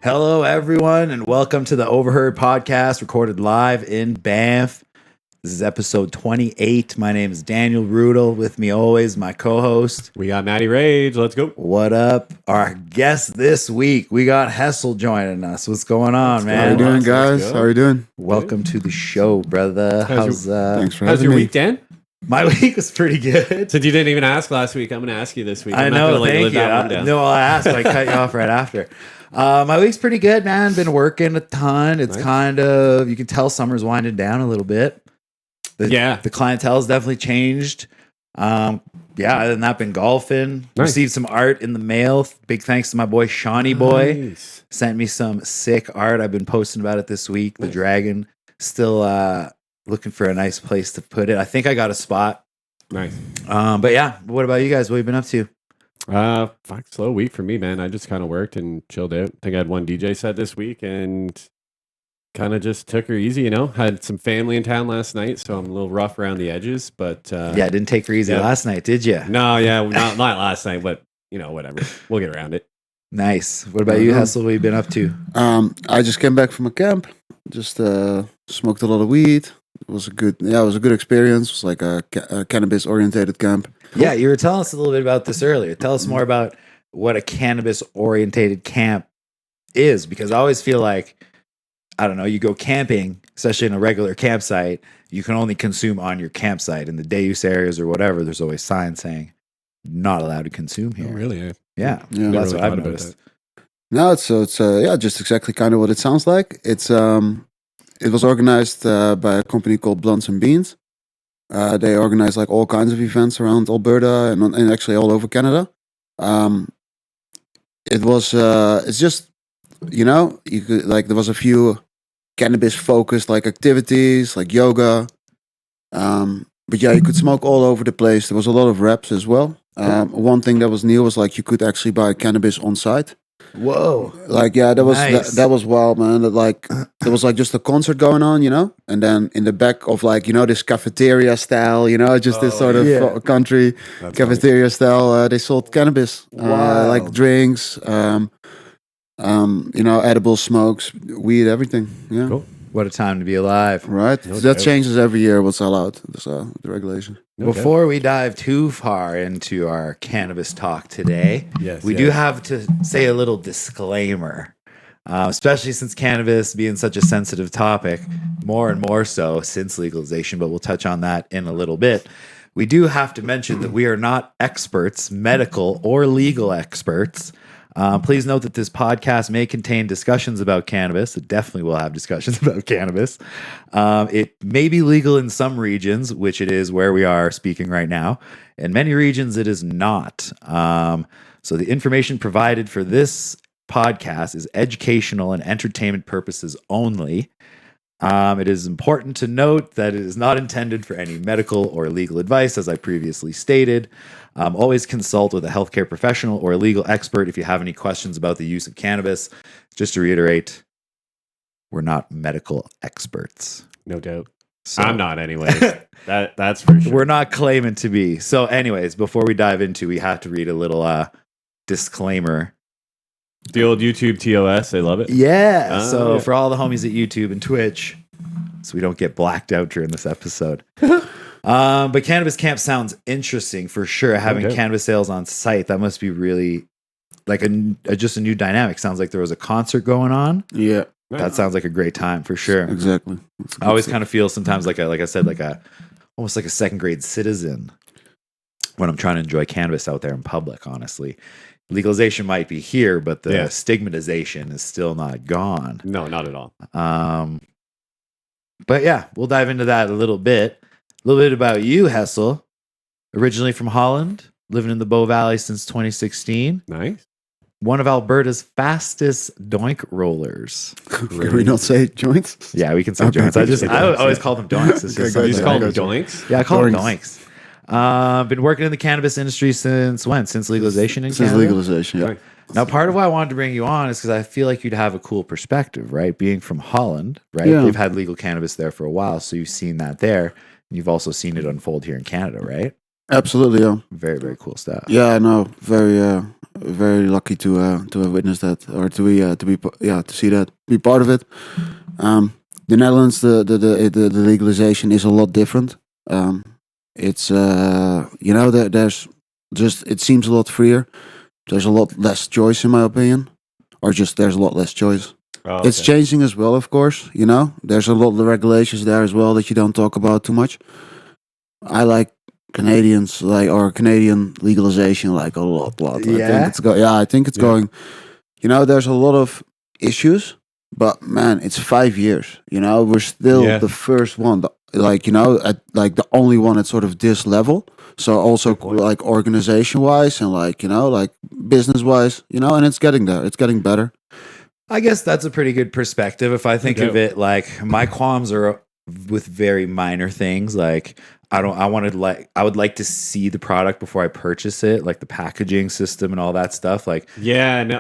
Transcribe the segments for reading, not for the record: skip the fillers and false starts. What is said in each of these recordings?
Hello, everyone, and welcome to the Overheard podcast, recorded live in Banff. This is episode 28. My name is Daniel Rudel. With me always, my co-host. We got Matty Rage. Let's go. What up? Our guest this week, we got Hessel joining us. What's going on, man? How you doing, guys? How are you doing? Welcome to the show, brother. Thanks for How's having your me. week, Dan? My week was pretty good. Since you didn't even ask last week, I'm going to ask you this week. I I'm not know, gonna, thank live you. that one down. No, I asked, but I cut you off right after. My week's pretty good, man. Been working a ton. It's Nice. kind of, you can tell summer's winding down a little bit. The clientele's definitely changed. Other than that, been golfing. Nice. Received some art in the mail. Big thanks to my boy Shawnee Boy. Nice. Sent me some sick art. I've been posting about it this week. The Nice. dragon. Still looking for a nice place to put it. I think I got a spot. Nice. But yeah, what about you guys? What have you been up to? Slow week for me, man. I just kind of worked and chilled out. I think I had one DJ set this week and kind of just took her easy, Had some family in town last night, so I'm a little rough around the edges, but Didn't take her easy last night, did you? No, yeah, not last night, but whatever. We'll get around it. Nice. What about you, Hessel? What have you been up to? I just came back from a camp. Just smoked a lot of weed. It was a good experience. It was like a cannabis orientated camp. Yeah, you were telling us a little bit about this earlier. Tell us more about what a cannabis orientated camp is, because I always feel like, I don't know, you go camping, especially in a regular campsite, you can only consume on your campsite. In the day use areas or whatever, there's always signs saying not allowed to consume here. Oh, really? Yeah, Yeah. that's Never what really I've thought about noticed. No, it's just exactly kind of what it sounds like. It was organized by a company called Blunts and Beans. They organize like all kinds of events around Alberta and actually all over Canada. It's just, you could there was a few cannabis focused like activities like yoga. But yeah, you could smoke all over the place. There was a lot of reps as well. One thing that was new was like you could actually buy cannabis on site. Whoa. That Nice. was wild, man. There was like just a concert going on, and then in the back of this cafeteria style, just this sort of yeah. country That's cafeteria style. They sold cannabis, Wow. like drinks, edible smokes, weed, everything. Yeah, Cool. What a time to be alive. right. No That doubt. changes every year. What's allowed? The regulation. Okay. Before we dive too far into our cannabis talk today, Yes, we do have to say a little disclaimer, especially since cannabis being such a sensitive topic, more and more so since legalization, but we'll touch on that in a little bit. We do have to mention that we are not experts, medical or legal experts. Please note that this podcast may contain discussions about cannabis. It definitely will have discussions about cannabis. It may be legal in some regions, which it is where we are speaking right now. In many regions, it is not. So the information provided for this podcast is educational and entertainment purposes only. It is important to note that it is not intended for any medical or legal advice, as I previously stated. Always consult with a healthcare professional or a legal expert if you have any questions about the use of cannabis. Just to reiterate, we're not medical experts. No doubt. So I'm not anyways. That's for sure. we're not claiming to be. So anyways, before we dive into, we have to read a little disclaimer. The old YouTube TOS, they love it. Yeah. So yeah. for all the homies at YouTube and Twitch, so we don't get blacked out during this episode. But cannabis camp sounds interesting for sure. Having Okay. cannabis sales on site, that must be really like just a new dynamic. Sounds like there was a concert going on. Yeah, That sounds like a great time for sure. exactly. I always kind of feel sometimes like I said, almost like a second grade citizen when I'm trying to enjoy cannabis out there in public, honestly. Legalization might be here, but the stigmatization is still not gone. No, not at all. But yeah, we'll dive into that a little bit. A little bit about you, Hessel. Originally from Holland, living in the Bow Valley since 2016. Nice. One of Alberta's fastest doink rollers. Can we not say joints? Yeah, we can say Okay, joints. I okay. always call them doinks. It's just Okay, You something just go, call like- them go. doinks? Yeah, I call them Doinks. doinks. Been working in the cannabis industry since when? Since legalization in Since Canada? legalization, yeah. Right. Now, part of why I wanted to bring you on is because I feel like you'd have a cool perspective, right? Being from Holland, right? Yeah. They've had legal cannabis there for a while, so you've seen that there. And you've also seen it unfold here in Canada, right? Absolutely, yeah. Very, very cool stuff. Yeah, no, very lucky to have witnessed that, or to see that, be part of it. The Netherlands, the legalization is a lot different. It's there's just, it seems a lot freer. There's a lot less choice, in my opinion, or just there's a lot less choice. Oh, It's changing as well, of course. There's a lot of regulations there as well that you don't talk about too much. I like Canadians, or Canadian legalization, like a lot. I Yeah? think it's I think it's Yeah. going. There's a lot of issues, but man, it's 5 years. We're still Yeah. the first one, the only one at sort of this level. So also Good point. like organization wise and like business wise, and it's getting there. It's getting better. I guess that's a pretty good perspective. If I think No of it, like my qualms are with very minor things. Like I would like to see the product before I purchase it, like the packaging system and all that stuff. Like, Yeah, no,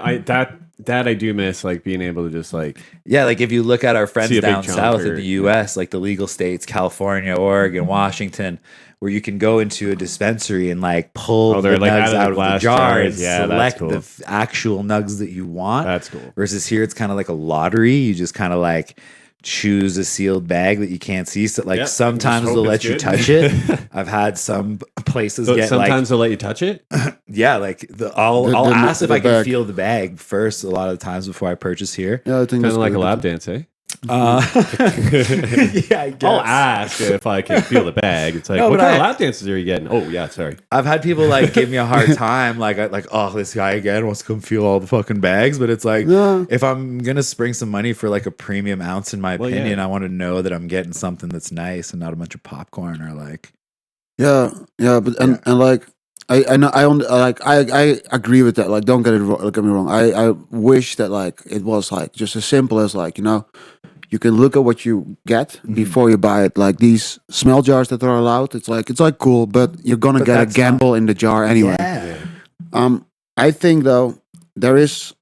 that I do miss, like being able to just like yeah, like if you look at our friends See a big down chunk south or- in the US, like the legal states, California, Oregon, Washington, where you can go into a dispensary and like pull Oh, the they're, like, nugs out of the out of the glass jar and jars. Yeah, that's select cool. the actual nugs that you want. that's cool. Versus here, it's kind of like a lottery. You just kind of like choose a sealed bag that you can't see. So like Yep, sometimes just they'll hope let it's you good. touch it. I've had some places So get sometimes they'll let you touch it. like, yeah, like I'll The- ask if the I can bag. feel the bag first a lot of the times before I purchase here. Yeah, I think Kind that's of like good. a lap dance, eh? Yeah, I guess. I'll ask if I can feel the bag. It's like, No, what but kind of I- lap dances are you getting? Oh yeah, sorry. I've had people like give me a hard time, like oh, this guy again wants to come feel all the fucking bags, but it's like Yeah. if I'm gonna spring some money for like a premium ounce, in my Well, opinion, yeah. I want to know that I'm getting something that's nice and not a bunch of popcorn or like. Yeah, but and like I know I agree with that. Like, don't get it wrong. Get me wrong. I wish that like it was like just as simple as like you can look at what you get before you buy it. Like these smell jars that are allowed. It's like cool, but you're gonna But get a that's not- gamble in the jar anyway. Yeah. I think though there is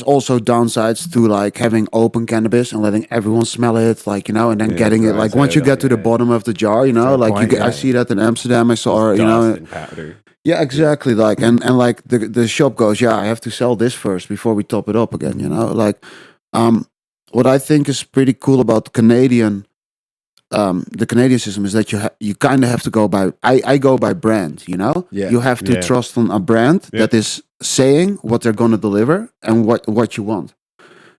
also downsides to like having open cannabis and letting everyone smell it, like and then Yeah, getting it. Like dries once you out get to on the you. bottom of the jar, Fair like point, I yeah. see that in Amsterdam. I saw, or, Dust and powder. yeah, exactly. Like and like the shop goes, yeah, I have to sell this first before we top it up again. Like what I think is pretty cool about the Canadian system is that you kind of have to go by. I go by brand. Yeah. You have to Yeah. trust on a brand Yeah. that is saying what they're going to deliver and what you want.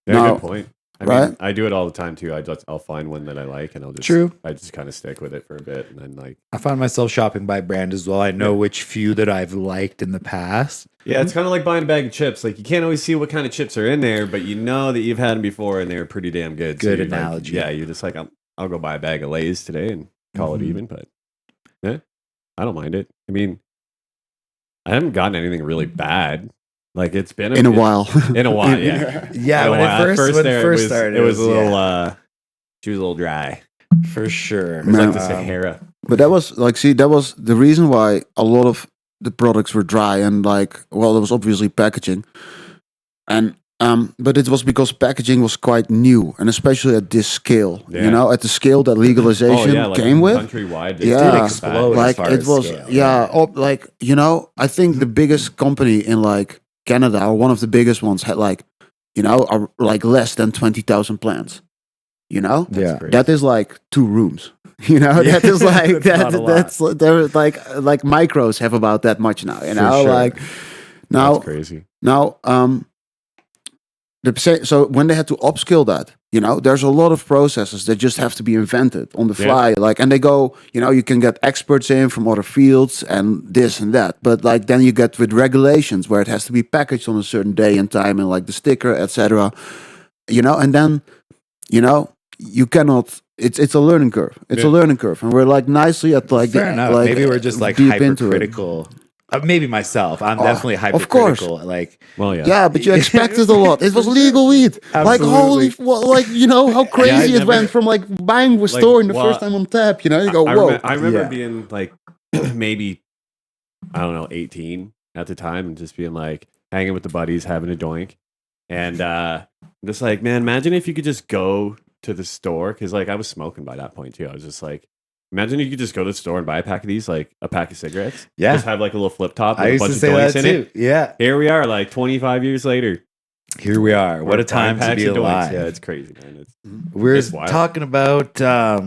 Yeah, No. good point. I Right? mean, I do it all the time too. I'll find one that I like and I'll just True. I just kind of stick with it for a bit and then like I find myself shopping by brand as well. I know which few that I've liked in the past. yeah, it's kind of like buying a bag of chips. Like you can't always see what kind of chips are in there, but you know that you've had them before and they're pretty damn good. Good you're like, analogy. yeah, you're just like I'll go buy a bag of Lay's today and call it Mhm. even. But yeah, I don't mind it. I mean, I haven't gotten anything really bad. Like it's been In a while. In a while, yeah. Yeah, In a when while. it At first there, started, it was a little. yeah, She was a little dry. for sure. It was like the Man. Sahara. But that was like, see, that was the reason why a lot of the products were dry and like, well, there was obviously packaging, and but it was because packaging was quite new, and especially at this scale, Yeah. at the scale that legalization like came with. countrywide. Yeah. Did explode as Like far it as was, scale, yeah. Like I think the biggest company in like Canada, or one of the biggest ones, had like, like less than 20,000 plants. Yeah. Crazy. That is like 2 rooms. That is like That's not a lot. that's they're like micros have about that much now. sure. Like now That's crazy. now so when they had to upskill that, there's a lot of processes that just have to be invented on the Yeah. fly. Like, and they go, you can get experts in from other fields and this and that. But like then you get with regulations where it has to be packaged on a certain day and time and like the sticker, etc. And then you cannot. It's a learning curve. It's a Yeah. learning curve, and we're like nicely at like Fair enough. like, Maybe we're just like deep into it. hypercritical. Maybe myself. I'm Oh, definitely of course. hypercritical. Like, Well, yeah. Yeah, but you expected a lot. It was legal weed. Like Absolutely. holy, like how crazy I it never- went from like buying a Like, store in the well, first time on tap. You go, I whoa. I remember Yeah. being like maybe I don't know 18 at the time and just being like hanging with the buddies, having a doink, and just like man, imagine if you could just go to the store because like I was smoking by that point too. I was just like Imagine you could just go to the store and buy a pack of these, like a pack of cigarettes. Yeah. Just have like a little flip top with I a used bunch to of say that doinks in too. it. Yeah. Here we are, like 25 years later. Here we are. What We're a time buying to be packs of doinks. alive. Yeah, it's crazy, man. We're it's wild. talking about what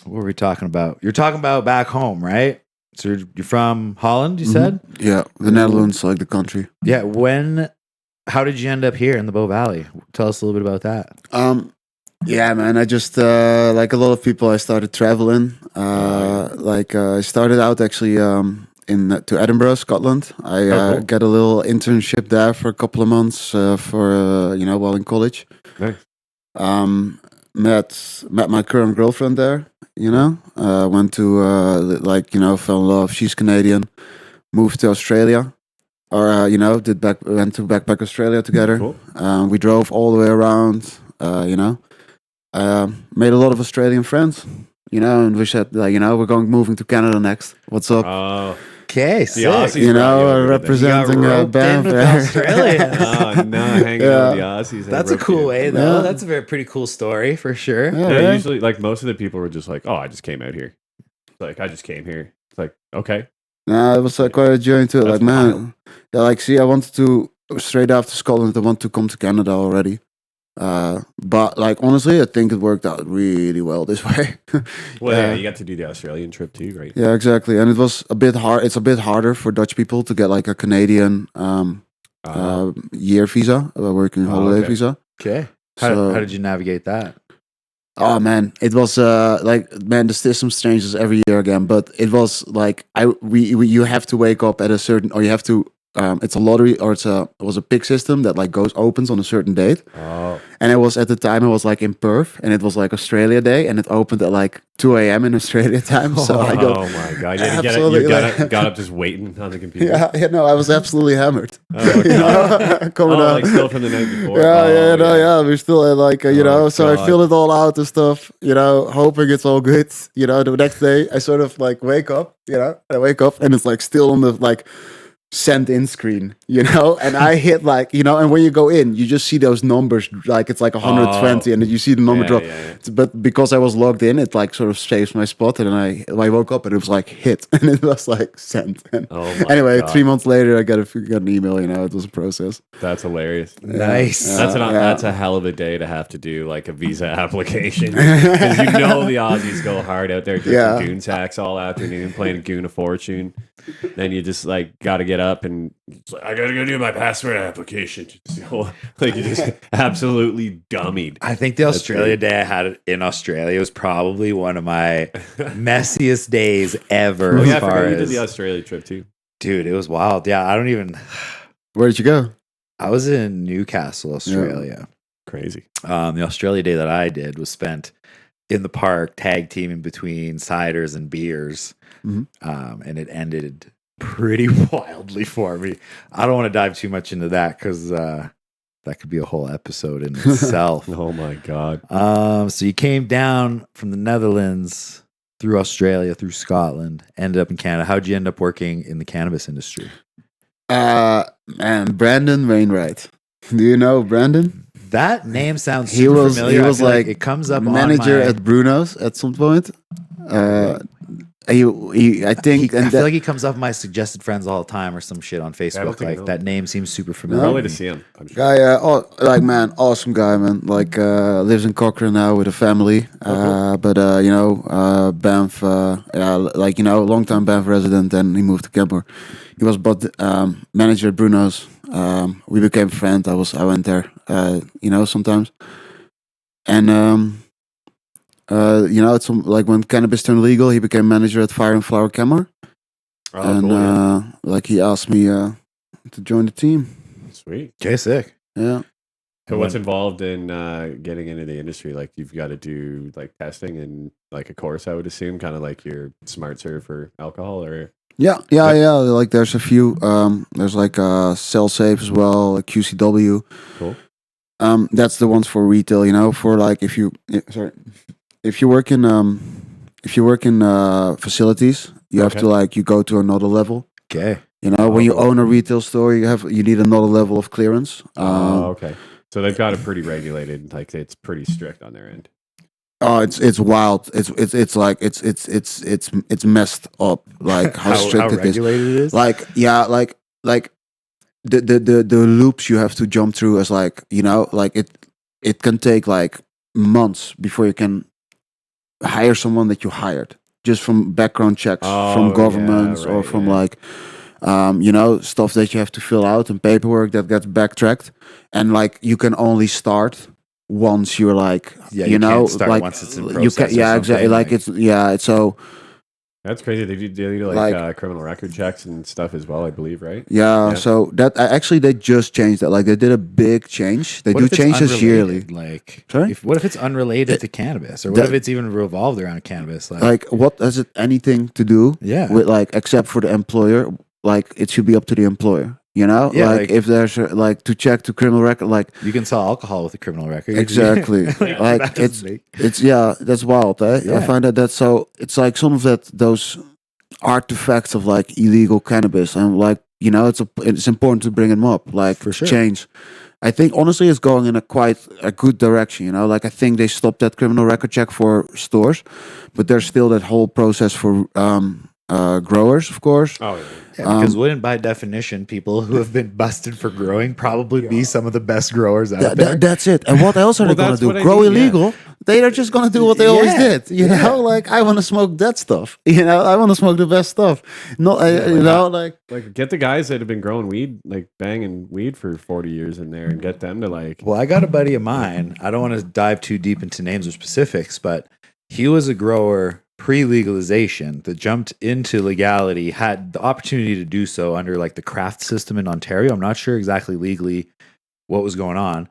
were we talking about? You're talking about back home, right? So you're from Holland, you said? Yeah, the Netherlands, like the country. Yeah. How did you end up here in the Bow Valley? Tell us a little bit about that. Yeah, man. I just like a lot of people. I started traveling. I started out actually to Edinburgh, Scotland. I cool. got a little internship there for a couple of months while in college. Nice. Met my current girlfriend there. Went to fell in love. She's Canadian. Moved to Australia. Went to Backpack Australia together. Cool. We drove all the way around. Made a lot of Australian friends, and we said, we're moving to Canada next. What's up? Okay, The sick. Aussies representing Banff Australia. hanging out with the Aussies. They That's a roped cool you in. way, though. Yeah. That's a pretty cool story for sure. Yeah, usually, like most of the people were just like, "Oh, I just came out here." It's like I just came here. It's like okay. Nah, it was quite a journey too. That's Like, man, I wanted to straight after Scotland. I want to come to Canada already. But like honestly, I think it worked out really well this way. Well, yeah, you got to do the Australian trip too, right? Yeah, exactly. And it was a bit hard. It's a bit harder for Dutch people to get like a Canadian year visa, working holiday okay. visa. Okay. So- How did you navigate that? Oh man, it was the system changes every year again. But it was like you have to wake up at a certain, or you have to. It's a lottery, or it was a pick system that like opens on a certain date. Oh, And it was at the time I was like in Perth, and it was like Australia Day, and it opened at like 2 a.m. in Australia time. So I go, oh my god! You had to Absolutely, you like- got up just waiting on the computer. no, I was absolutely hammered. Oh, God. Coming Oh, out. like still from the night before. Yeah. We're still so I God. fill it all out and stuff, hoping it's all good. The next day I sort of like wake up, and I wake up and it's like still on the like send in screen, and I hit like, and when you go in, you just see those numbers, like it's like 120 and you see the number drop. Yeah. But because I was logged in, it like sort of saves my spot, and then I woke up and it was like hit and it was like sent. And Oh my anyway, God. 3 months later, I got an email, it was a process. That's hilarious. Nice. That's a hell of a day to have to do like a visa application because the Aussies go hard out there drinking goon sacks all afternoon, playing a goon of fortune. Then you just like got to get up and it's like, I gotta go do my passport application. Like you just absolutely dummied. I think the Australia day I had in Australia was probably one of my messiest days ever. Oh yeah, I as far forgot you did as, the Australia trip too. dude, it was wild. Yeah, Where did you go? I was in Newcastle, Australia. Crazy. The Australia day that I did was spent in the park tag teaming between ciders and beers. Mhm. And it ended pretty wildly for me. I don't want to dive too much into that because that could be a whole episode in itself. Oh my God. So you came down from the Netherlands through Australia, through Scotland, ended up in Canada. How'd you end up working in the cannabis industry? Man, Brandon Wainwright. Do you know Brandon? That name sounds He super was familiar. he was I feel like it comes up manager on my, at Bruno's at some point. I think, I feel like he comes up my suggested friends all the time or some shit on I don't Facebook. think I Like know. that name seems super I'm familiar. only to to me. see him. I'm sure. guy, man, awesome guy, man. Like lives in Cochrane now with a family. But Banff, long time Banff resident, and he moved to Kemper. He was manager at Bruno's. We became friends. I went there, sometimes, and it's like when cannabis turned legal, he became manager at Fire and Flower Kemmer, Oh, and cool, yeah. he asked me to join the team. Sweet. Okay, sick. Yeah. So what's involved in getting into the industry? Like you've got to do like testing and like a course, I would assume, kind of like your smart serve for alcohol or Yeah. Like there's a few. There's like Cell Safe as well, like QCW. cool. That's the ones for retail. For like if you work in facilities, you have Okay. to like you go to another level. Okay. When you own a retail store, you need another level of clearance. Oh, okay. So they've got it pretty regulated. Like it's pretty strict on their end. Oh, it's wild. It's like it's messed up. Like how strict it is. regulated it is. Like yeah, like the loops you have to jump through as like like it can take like months before you can hire someone that you hired just from background checks from Oh, governments yeah, or right, from yeah. like stuff that you have to fill out and paperwork that gets backtracked, and like you can only start once you're like Yeah, you you know can't start like once it's in you can process or yeah exactly something, like like- it's yeah it's so That's crazy. They do like criminal record checks and stuff as well, I believe, right? yeah, Yeah. so that actually they just changed that, like they did a big change. They What do if it's change this yearly. unrelated? Like, Sorry? what if it's unrelated to cannabis, or what that- if it's even revolved around cannabis? Like what has it anything to do yeah, with like except for the employer? Like it should be up to the employer, Yeah, like like- if there's like to check to criminal record, like you can sell alcohol with a criminal record. exactly. Like that doesn't make- it's yeah, that's wild. I Yeah. find that's so it's like some of those artifacts of like illegal cannabis, and like it's important to bring them up, like For sure. change. I think honestly it's going in a good direction. Like I think they stopped that criminal record check for stores, but there's still that whole process for growers, of course. Oh, yeah. Yeah, because wouldn't by definition people who have been busted for growing probably be some of the best growers out there? That's it. And what else are Well, they going that's to do? what I Grow mean, yeah. illegal? They are just going to do what they always Yeah. did. Like I want to smoke that stuff. I want to smoke the best stuff. Not like Like get the guys that have been growing weed, like banging weed for 40 years in there, and get them to like. Well, I got a buddy of mine. I don't want to dive too deep into names or specifics, but he was a grower pre-legalization that jumped into legality, had the opportunity to do so under like the craft system in Ontario. I'm not sure exactly legally what was going on,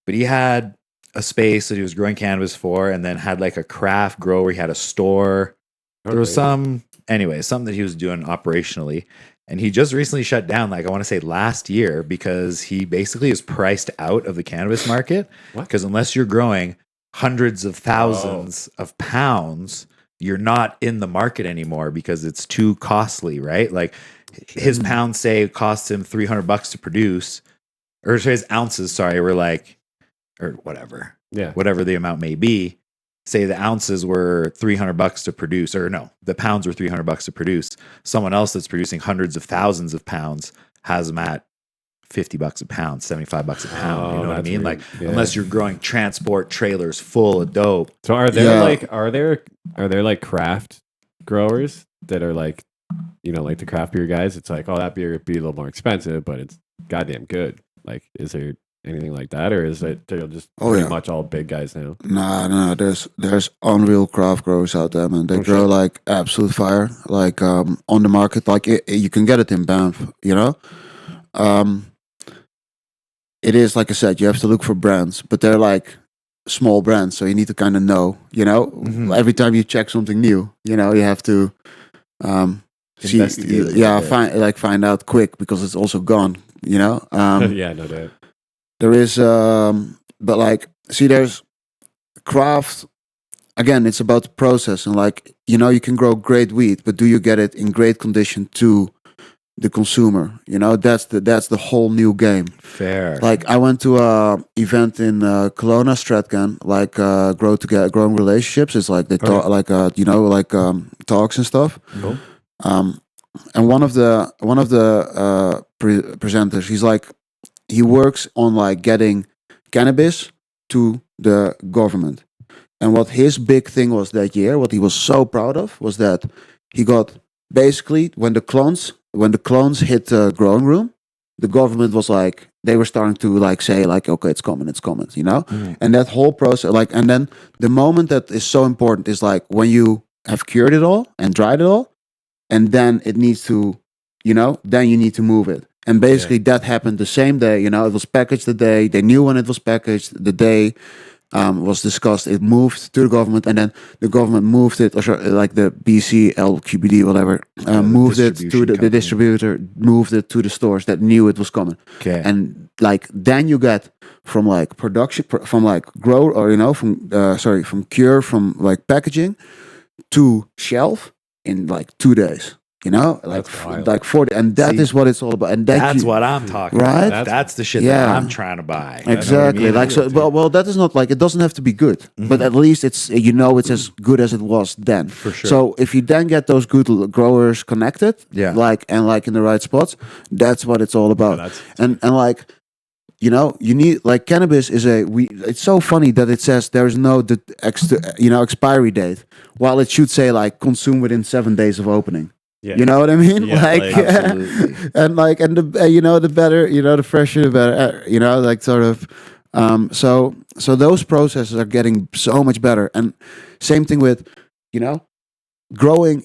but he had a space that he was growing cannabis for, and then had like a craft grower. He had a store. There was something that he was doing operationally. And he just recently shut down, like I want to say last year, because he basically is priced out of the cannabis market. What? Because unless you're growing hundreds of thousands of pounds, you're not in the market anymore because it's too costly, right? Like his pounds say costs him $300 to produce, or his ounces, sorry, were like, or whatever, Yeah. whatever the amount may be. Say the ounces were $300 to produce, or no, the pounds were $300 to produce. Someone else that's producing hundreds of thousands of pounds has them at $50 a pound, $75 a pound. You know what I that's mean? weird. Like, Yeah. unless you're growing transport trailers full of dope. So are there Yeah. are there like craft growers that are like, like the craft beer guys? It's like, oh, that beer would be a little more expensive, but it's goddamn good. Like, is there anything like that, or is it they're just pretty much all big guys now? no, there's unreal craft growers out there, man. They grow shit. like absolute fire, like on the market. Like you can get it in Banff, It is like I said, you have to look for brands, but they're like small brands, so you need to kind of know. Mhm. Every time you check something new, you have to see, Investigate a little bit. find out quick because it's also gone. Yeah, no doubt. There is, but like, see, there's craft. Again, it's about the process, and like, you can grow great weed, but do you get it in great condition to the consumer? That's the whole new game. Fair. Like, I went to a event in Kelowna, Stratcan, like growing relationships. It's like they talk, like talks and stuff. Cool. And one of the presenters, he works on like getting cannabis to the government. And what his big thing was that year, what he was so proud of, was that he got basically when the clones hit the growing room, the government was like, they were starting to like say like, okay, it's coming, Mhm. And that whole process, like, and then the moment that is so important is like when you have cured it all and dried it all, and then it needs to, then you need to move it. And basically that happened the same day. It was packaged the day. They knew when it was packaged. The day was discussed. It moved to the government, and then the government moved it, or sorry, like the BCLQBD, whatever, moved it to distribution the company. distributor, moved it to the stores that knew it was coming. Okay. And like then you get from like production, from like grow, or from cure, from like packaging to shelf in like 2 days. You know, That's wild. like 40, and that See, is what it's all about. And That's what I'm talking Right? about. That's the shit Yeah. that I'm trying to buy. You know what I Exactly. mean? Like so. Well, that is not like it doesn't have to be good, but at least it's it's as good as it was then. For sure. So if you then get those good growers connected, Yeah. like in the right spots, that's what it's all about. that's- and like you need like cannabis is it's so funny that it says there's no expiry date, while it should say like consume within 7 days of opening. Yeah. You know what I mean? Yeah, like, absolutely. and the better, the fresher, the better. Like sort of. So those processes are getting so much better, and same thing with, growing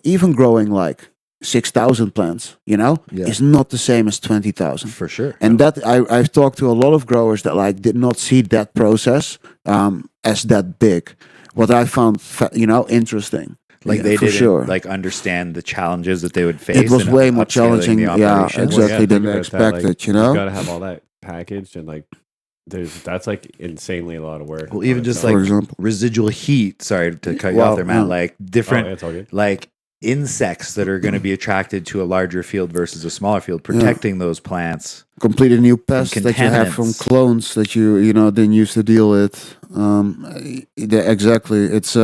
like 6,000 plants. Yeah. Is not the same as 20,000. For sure. And that I've talked to a lot of growers that like did not see that process as that big. What I found, interesting. Like they for didn't sure. like understand the challenges that they would face. It was in way more upscaling challenging. the Yeah, operations. exactly. think Than about that, expected. like, You know. You gotta have all that packaged, and like that's like insanely a lot of work. Well, even on just its own. like For example. residual heat. Sorry to cut you Wow, off there, Matt. yeah. Like Oh, different, it's all good. like insects that are going to be attracted to a larger field versus a smaller field, protecting those plants. Completely new pests that you have from contaminants. clones that you didn't used to deal with. Exactly. It's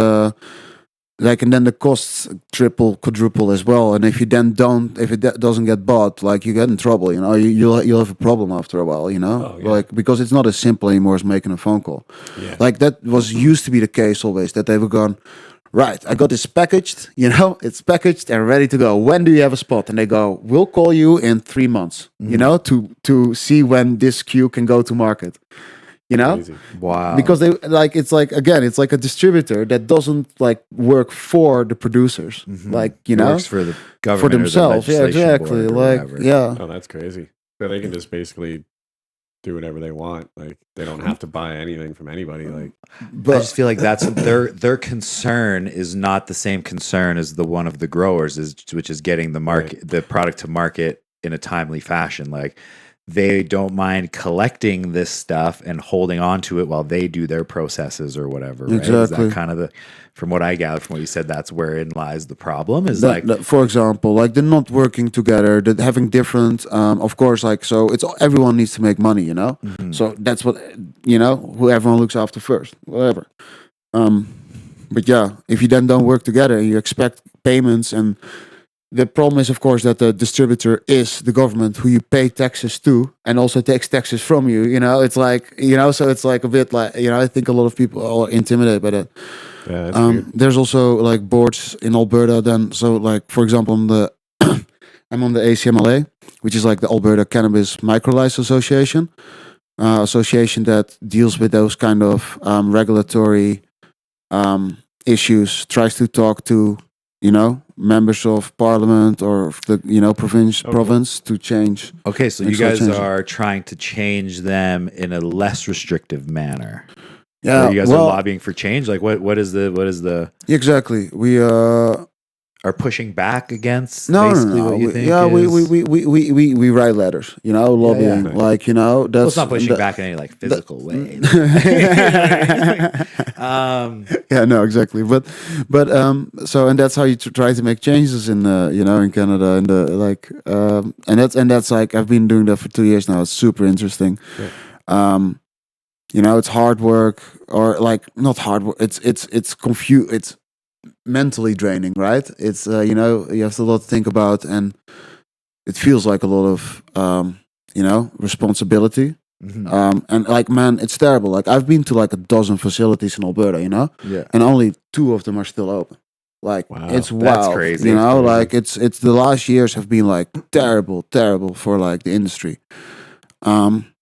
like, and then the costs triple, quadruple as well. And if you then if it doesn't get bought, like you get in trouble. You'll have a problem after a while. Oh, yeah. Like because it's not as simple anymore as making a phone call. Yeah. Like that was used to be the case always, that they were gone, right, I got this packaged, it's packaged and ready to go. When do you have a spot? And they go, we'll call you in 3 months, to see when this queue can go to market. Crazy. Wow. Because it's like a distributor that doesn't like work for the producers. Like, It works for the government for or the themselves. Yeah, legislation exactly. board or Like, whatever. yeah. Oh, that's crazy. So they can just basically do whatever they want. Like they don't have to buy anything from anybody. Like I But just feel like that's their concern is not the same concern as the one of the growers, which is getting the product to market in a timely fashion. Like they don't mind collecting this stuff and holding on to it while they do their processes or whatever. Right? Is Exactly. that kind of from what I gathered from what you said, that's wherein lies the problem. Is for example, like they're not working together, they're having different, of course, like, so it's everyone needs to make money, So that's what, who everyone looks after first, whatever. But yeah, if you then don't work together, you expect payments, and the problem is, of course, that the distributor is the government who you pay taxes to and also takes taxes from you. It's like, so it's like a bit like, I think a lot of people are intimidated by that. yeah, that's weird. There's also like boards in Alberta. Then, so like for example, I'm on the ACMLA, which is like the Alberta Cannabis Microlicense Association, association that deals with those kind of regulatory issues. Tries to talk to members of parliament or the province to change. okay, so you Makes no guys sense. are trying to change them in a less restrictive manner. Yeah, Or you guys are lobbying for change. Like what is the exactly. We are pushing back against No, basically no, no. what you We- think yeah, is, we write letters, lobbying, yeah. like, that's well, it's not pushing back in any like physical way. Yeah, no, exactly. But so, and that's how you try to make changes in in Canada, and like and that's like I've been doing that for 2 years now. It's super interesting. It's hard work, or like not hard work. It's mentally draining, right? It's you have a lot to think about, and it feels like a lot of responsibility. Mhm. And like, man, it's terrible. Like I've been to like a dozen facilities in Alberta, Yeah. and only 2 of them are still open. Like Wow, it's that's wild, crazy. Like it's the last years have been like terrible for like the industry.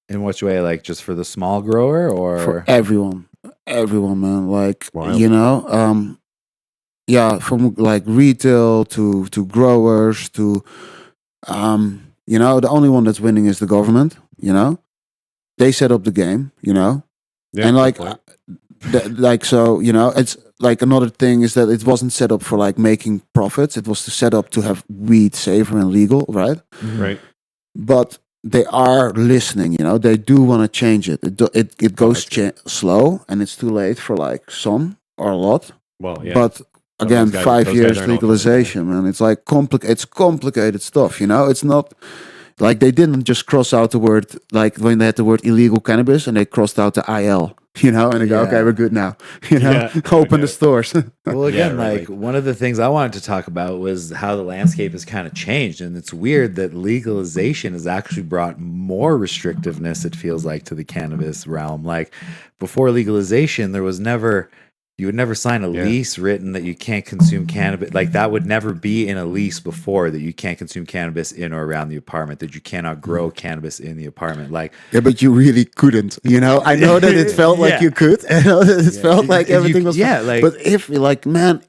In which way? Like just for the small grower or For everyone, man. Like Wild. yeah, from like retail to growers to the only one that's winning is the government. They set up the game. Yeah, And like good point. like so it's like another thing is that it wasn't set up for like making profits. It was to set up to have weed safer and legal, right? Right. But they are listening. They do want to change it. It goes that's good. slow, and it's too late for like some or a lot. Well, yeah. But again, those guys- 5 those guys years aren't all legalization, man. It's like it's complicated stuff, you know. It's not like they didn't just cross out the word, like when they had the word illegal cannabis and they crossed out the IL, you know, and they go, Yeah. okay, we're good now, you know, Yeah. open the stores. Well, again, right, like one of the things I wanted to talk about was how the landscape has kind of changed. And it's weird that legalization has actually brought more restrictiveness, it feels like, to the cannabis realm. Like before legalization, you would never sign a Yeah. lease written that you can't consume cannabis. Like that would never be in a lease before, that you can't consume cannabis in or around the apartment, that you cannot grow cannabis in the apartment. Like, Yeah, but you really couldn't, you know. I know that it felt like Yeah. you could. I know that it felt like You- everything was. yeah, fine. like- but if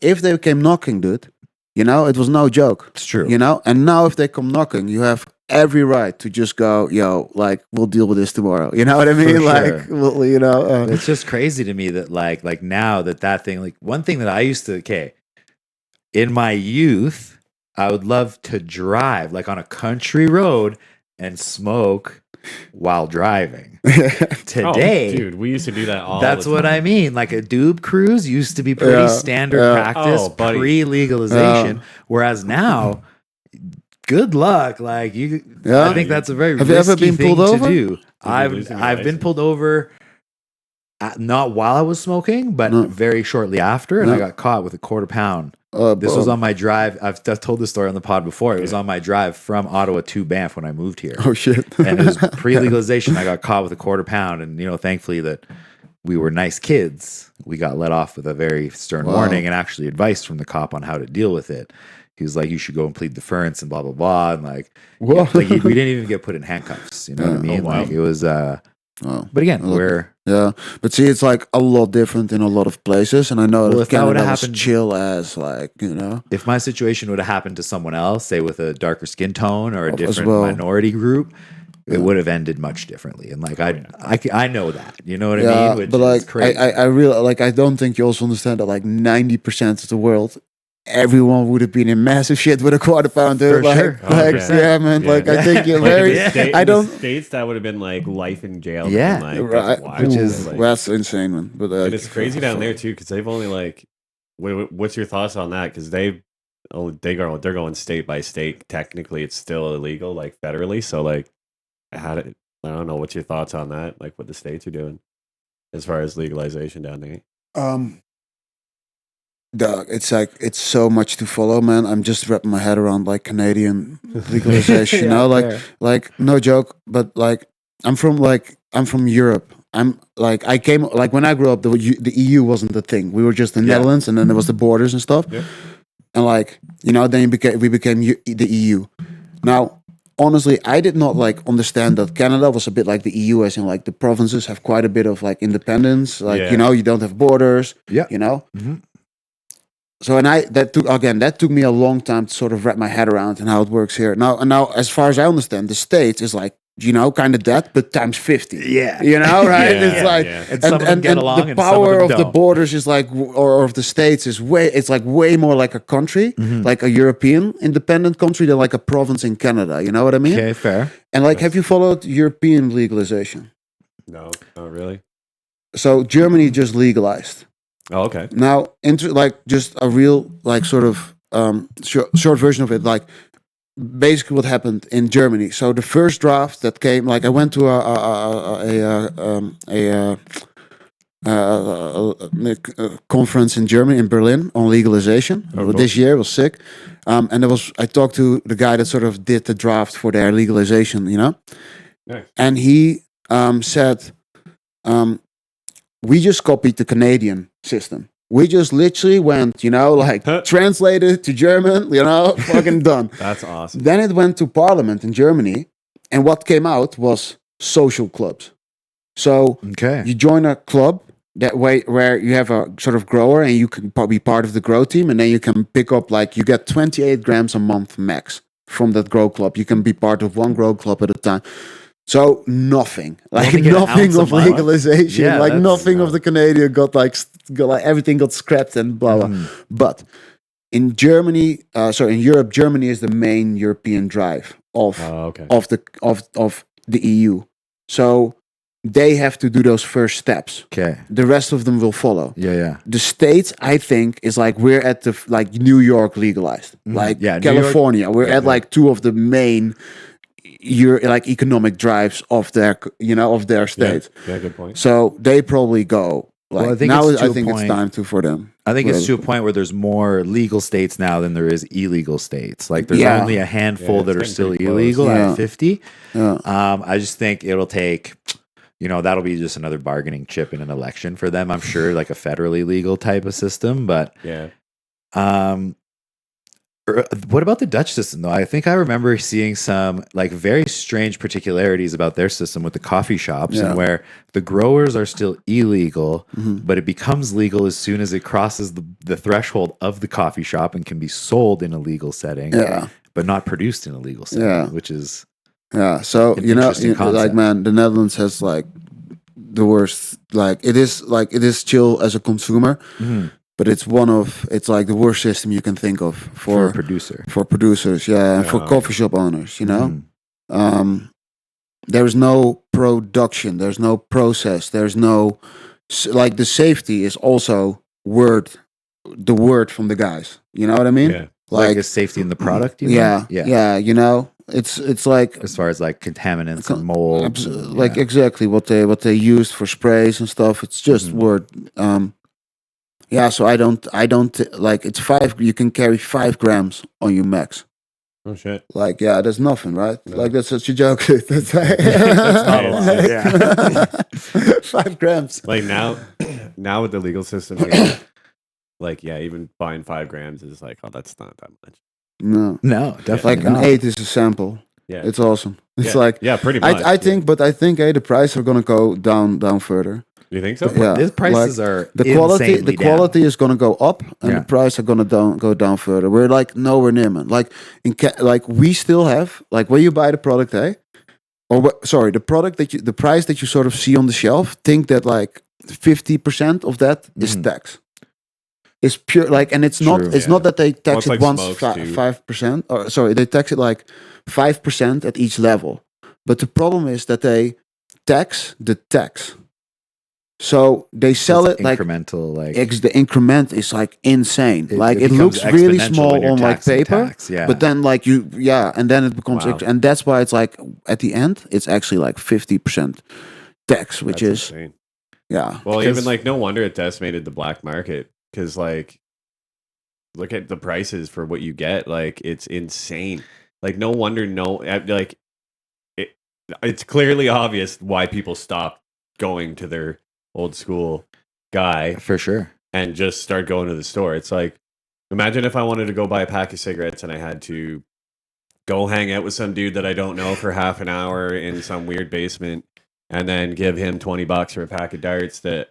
if they came knocking, dude, you know, it was no joke. it's true. You know, and now if they come knocking, you have every right to just go, yo, like we'll deal with this tomorrow. You know what I mean? Like, sure. well, you know, It's just crazy to me that like now that thing, like one thing that I used to, in my youth, I would love to drive like on a country road and smoke while driving. Today, Oh, dude, we used to do that all that's the what time. I mean. Like a doob cruise used to be pretty Yeah, standard yeah. practice Oh, buddy. pre-legalization, whereas now, good luck. Like you, Yeah. I think that's a very Have you ever risky been thing pulled to over? do. You're losing your I've been license. pulled over. Not while I was smoking, but No. very shortly after, and I No. got caught with a quarter pound. This was on my drive. I've told this story on the pod before. It was on my drive from Ottawa to Banff when I moved here, Oh shit! and it was pre-legalization. I got caught with a quarter pound, and thankfully that we were nice kids. We got let off with a very stern Wow. warning and actually advice from the cop on how to deal with it. He was like, "You should go and plead deference and blah blah blah," and like, Whoa. we didn't even get put in handcuffs. You know what I Yeah. mean? Oh, wow. Like it was. Oh. But again, Look, we're. Yeah, but see, it's like a lot different in a lot of places, and I know Well, that if that would've Canada was happened- chill as, like, you know. If my situation would have happened to someone else, say with a darker skin tone or a As different well. minority group, Yeah. it would have ended much differently. And like I know that, you know what I Yeah, mean? Which but is like, crazy. I really like. I don't think you also understand that like 90% of the world, everyone would have been in massive shit with a quarter pound, dude. For like, sure. like, 100%. yeah, man. Yeah. Like, I think you're Like in very. the state, I in the don't. states that would have been like life in jail. Yeah. man. Like, Right, that's wild. Which Ooh, is- Like, that's insane, man. But and it's crazy down there too because they've only like. What's your thoughts on that? Because they're going state by state. Technically, it's still illegal, like federally. So like, I don't know. What's your thoughts on that? Like what the states are doing as far as legalization down there. Dog, it's like it's so much to follow, man. I'm just wrapping my head around like Canadian legalization, you know, like no joke, but like I'm from Europe. I'm like I came like when I grew up, the EU wasn't the thing. We were just the Yeah. Netherlands, and then there was the borders and stuff. Yeah. And like then we became the EU. Now, honestly, I did not like understand that Canada was a bit like the EU, as in like the provinces have quite a bit of like independence. Like Yeah. you don't have borders. Yeah. You know. Mhm. So that took me a long time to sort of wrap my head around and how it works here. Now, as far as I understand, the States is like kind of that, but times 50. Yeah. You know, right? Yeah, It's like yeah. And some of them get along the and some of power them of the don't. borders is like, or of the states is way more like a country, Mhm. like a European independent country than like a province in Canada. You know what I mean? Okay, fair. And like, have you followed European legalization? No, not really. So Germany just legalized. Oh, okay. Now, like just a real like sort of short version of it, like basically what happened in Germany. So the first draft that came, like I went to a conference in Germany, in Berlin, on legalization. Oh, cool. This year it was sick, and I talked to the guy that sort of did the draft for their legalization, you know, Nice. and he said, we just copied the Canadian system. We just literally went, like translated to German, fucking done. That's awesome. Then it went to parliament in Germany, and what came out was social clubs. So Okay. you join a club that way where you have a sort of grower, and you can be part of the grow team, and then you can pick up you get 28 grams a month max from that grow club. You can be part of one grow club at a time. So nothing, only get an nothing ounce a of month? legalization, Yeah, that's- nothing of the Canadian got everything got scrapped and blah blah. Mhm. But in Germany, in Europe, Germany is the main European drive of Oh, okay. of the EU. So they have to do those first steps. Okay. The rest of them will follow. Yeah. The states, I think, is like we're at the like New York legalized, like Yeah, New York- California. We're at like two of the main, like economic drives of their of their state. Yeah, good point. So they probably go. Like, Well, I think now it's to I a think it's point- time to for them. I think it's to a point where there's more legal states now than there is illegal states. Like there's Yeah. only a handful Yeah, that are it's still getting pretty illegal close. out Yeah. of 50. Yeah. I just think it'll take, that'll be just another bargaining chip in an election for them. I'm sure, like a federally legal type of system. But Yeah. what about the Dutch system though? I think I remember seeing some like very strange particularities about their system with the coffee shops, Yeah. and where the growers are still illegal, Mm-hmm. but it becomes legal as soon as it crosses the threshold of the coffee shop and can be sold in a legal setting, Yeah. but not produced in a legal setting, Yeah. which is Yeah. So An you know, interesting like concept. man, the Netherlands has like the worst. Like it is chill as a consumer, but it's like the worst system you can think of for a for producer. producers. Yeah, and for Yeah. coffee shop owners. You know, Mhm. there's no production. There's no process. There's no like the safety is also the word from the guys. You know what I mean? Yeah. Like, is safety in the product? You mean? yeah. You know, it's like As far as like contaminants and mold, like exactly what they used for sprays and stuff. It's just Mhm. word. Yeah, so I don't like it's 5. You can carry 5 grams on your max. Oh shit. Like yeah, that's nothing, right? No. Like that's such a joke. That's not a lot, yeah. 5 grams. Like now with the legal system, like yeah, even buying 5 grams is like, oh, that's not that much. No, no, definitely like an not. 8 is a sample. Yeah. It's awesome. It's yeah. like yeah, pretty much. I think, but I think the prices are gonna go down further. You think so? Yeah, These prices are the quality. insanely The quality is gonna go up, and Yeah. the price are gonna go down further. We're like nowhere near, man. Like like we still have like when you buy the product, sorry, the product the price that you sort of see on the shelf. Think that like 50% of that is Mhm. tax. It's pure like, and it's True, not. It's yeah. not that they tax Well, it it's like once smokes, too. 5%. Or sorry, they tax it like 5% at each level. But the problem is that they tax the tax. So they sell It's it like incremental, like the increment is like insane. Like it becomes looks really exponential small when you're on like taxing paper, tax, yeah. but then like and then it becomes Wow. and that's why it's like at the end it's actually like 50% tax, which That's is insane. yeah. Well, Because- even like no wonder it decimated the black market because like look at the prices for what you get. Like it's insane. Like no wonder like it's clearly obvious why people stop going to their old school guy for sure. and just start going to the store. It's like imagine if I wanted to go buy a pack of cigarettes and I had to go hang out with some dude that I don't know for half an hour in some weird basement and then give him $20 for a pack of darts that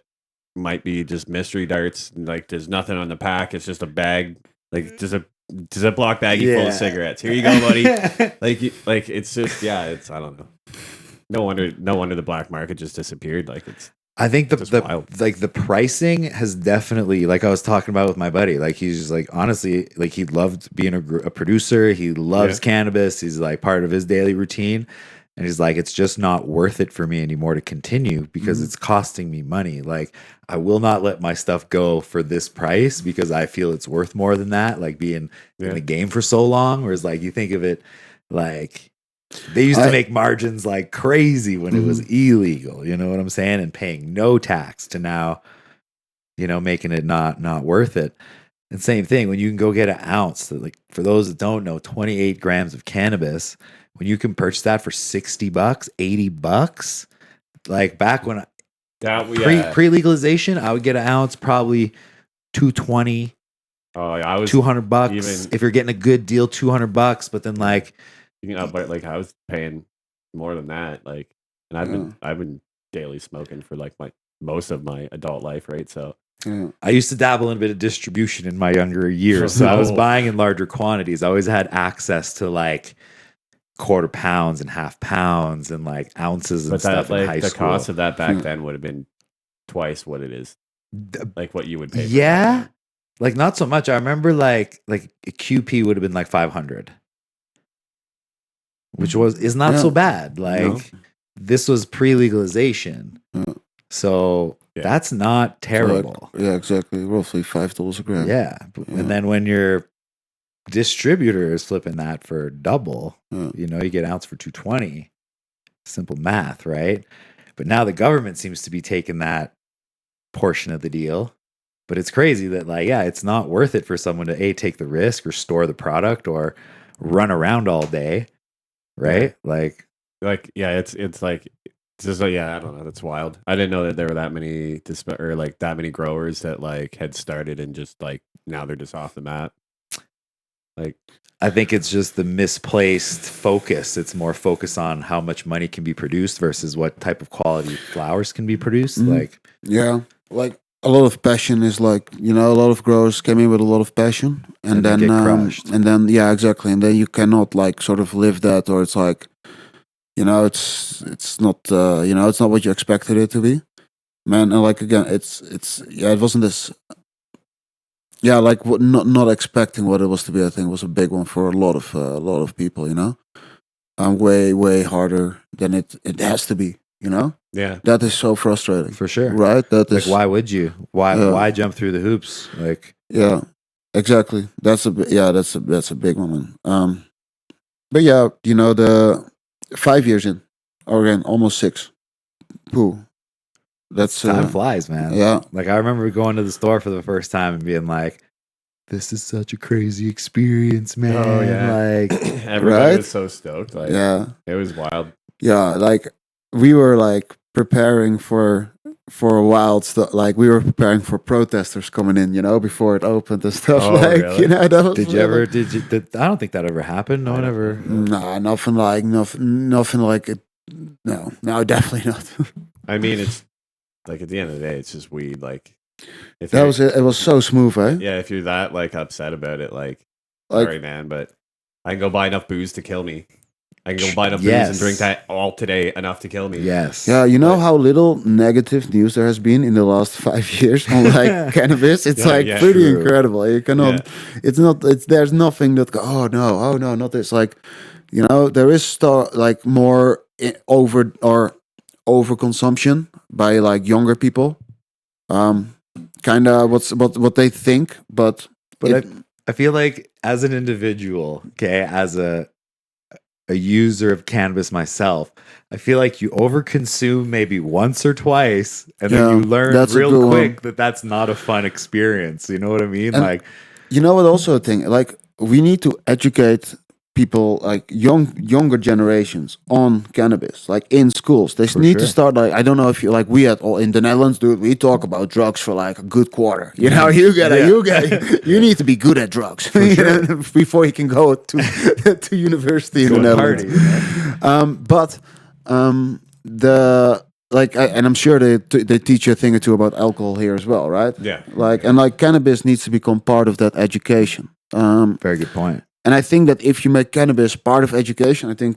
might be just mystery darts. Like there's nothing on the pack. It's just a bag, like just a Ziploc baggie full Yeah. of cigarettes. Here you go, buddy. like it's just it's I don't know. No wonder the black market just disappeared. Like it's I think Just wild. the pricing has definitely, like I was talking about with my buddy, like he's just like honestly like he loved being a producer. He loves cannabis. He's like part of his daily routine, and he's like it's just not worth it for me anymore to continue because it's costing me money. Like I will not let my stuff go for this price because I feel it's worth more than that. Like being in the game for so long, whereas like you think of it like. They used to make margins like crazy when it was illegal, you know what I'm saying? And paying no tax to now, making it not worth it. And same thing when you can go get an ounce, like for those that don't know, 28 grams of cannabis, when you can purchase that for $60, $80, like back when pre-legalization, I would get an ounce probably 220, I was $200. even- If you're getting a good deal, $200, but then like but like I was paying more than that. Like, and I've been daily smoking for like most of my adult life, right? So I used to dabble in a bit of distribution in my younger years. So I was No. buying in larger quantities. I always had access to like quarter pounds and half pounds and like ounces and but stuff that in high like the school. cost of that back then would have been twice what it is. Like what you would pay. For Yeah. Like not so much. I remember like a QP would have been like 500. Which is not so bad. Like this was pre-legalization. Yeah. So that's not terrible. So exactly. Roughly $5 a gram. Yeah. And then when your distributor is flipping that for double, you know, you get an ounce for $2.20. Simple math, right? But now the government seems to be taking that portion of the deal. But it's crazy that, like, yeah, it's not worth it for someone to take the risk or store the product or run around all day, right? Yeah. Like yeah, it's like just I don't know. That's wild. I didn't know that there were that many that many growers that like had started and just like now they're just off the map. Like, I think it's just the misplaced focus. It's more focus on how much money can be produced versus what type of quality flowers can be produced. Like, yeah, like a lot of passion is like, you know, a lot of growers came in with a lot of passion and then get crushed. and then yeah, exactly, and then you cannot like sort of live that, or it's like, you know, it's not you know, it's not what you expected it to be, man. And like again, it's it wasn't this. Yeah, like not expecting what it was to be, I think was a big one for a lot of people, you know. Way harder than it has to be, you know. yeah, That is so frustrating, for sure. right? That Like, is why would you? Why jump through the hoops? Like, yeah, exactly. That's a big one. But yeah, you know, the 5 years in, or again, almost 6. Ooh, that's time flies, man. yeah. Like, I remember going to the store for the first time and being like, this is such a crazy experience, man. Oh, yeah. Like, everybody Right? was so stoked. Like, Yeah. it was wild. Yeah, like we were like preparing for a while stuff. Like we were preparing for protesters coming in, you know, before it opened and stuff. Oh, like really? you know, that was did you ever? I don't think that ever happened. No one ever. Nah, nothing like it. No, definitely not. I mean, it's like at the end of the day, it's just weed. Like, if That you're- was it. It was so smooth, eh? yeah. If you're that like upset about it, like Like- sorry, man, but I can go buy enough booze to kill me. I can go buy enough Yes. booze and drink that all today enough to kill me. Yes. Yeah, you know how little negative news there has been in the last 5 years on like cannabis. It's Yeah, like yeah, pretty true. incredible. You cannot. It's not. It's there's nothing that. Oh no, not this. Like, you know, there is like more overconsumption by like younger people. Kind of what they think, but I feel like as an individual, okay, as a user of cannabis myself, I feel like you overconsume maybe once or twice, and Yeah, then you learn that's a real good quick one. that that's not a fun experience. You know what I mean? And- Like, you know what? Also, a thing like we need to educate people, like younger generations, on cannabis, like in schools. They For need to sure. start. Like, I don't know if you like we at all in the Netherlands, dude. We talk about drugs for like a good quarter. You know, you need to be good at drugs you know, before you can go to to university in the Go and Netherlands. party. The like, and I'm sure they teach you a thing or two about alcohol here as well, right? Yeah. Like, and like cannabis needs to become part of that education. Very good point. And I think that if you make cannabis part of education, I think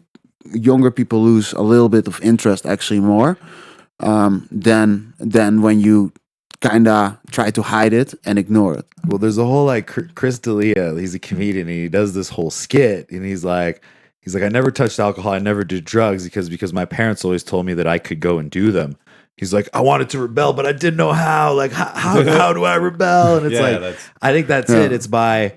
younger people lose a little bit of interest actually more than when you kind of try to hide it and ignore it. Well, there's a whole like Chris D'Elia. He's a comedian, and he does this whole skit, and he's like, I never touched alcohol, I never did drugs because my parents always told me that I could go and do them. He's like, I wanted to rebel, but I didn't know how. Like, how do I rebel? And it's Yeah, like, that's- I think that's Yeah. it. It's by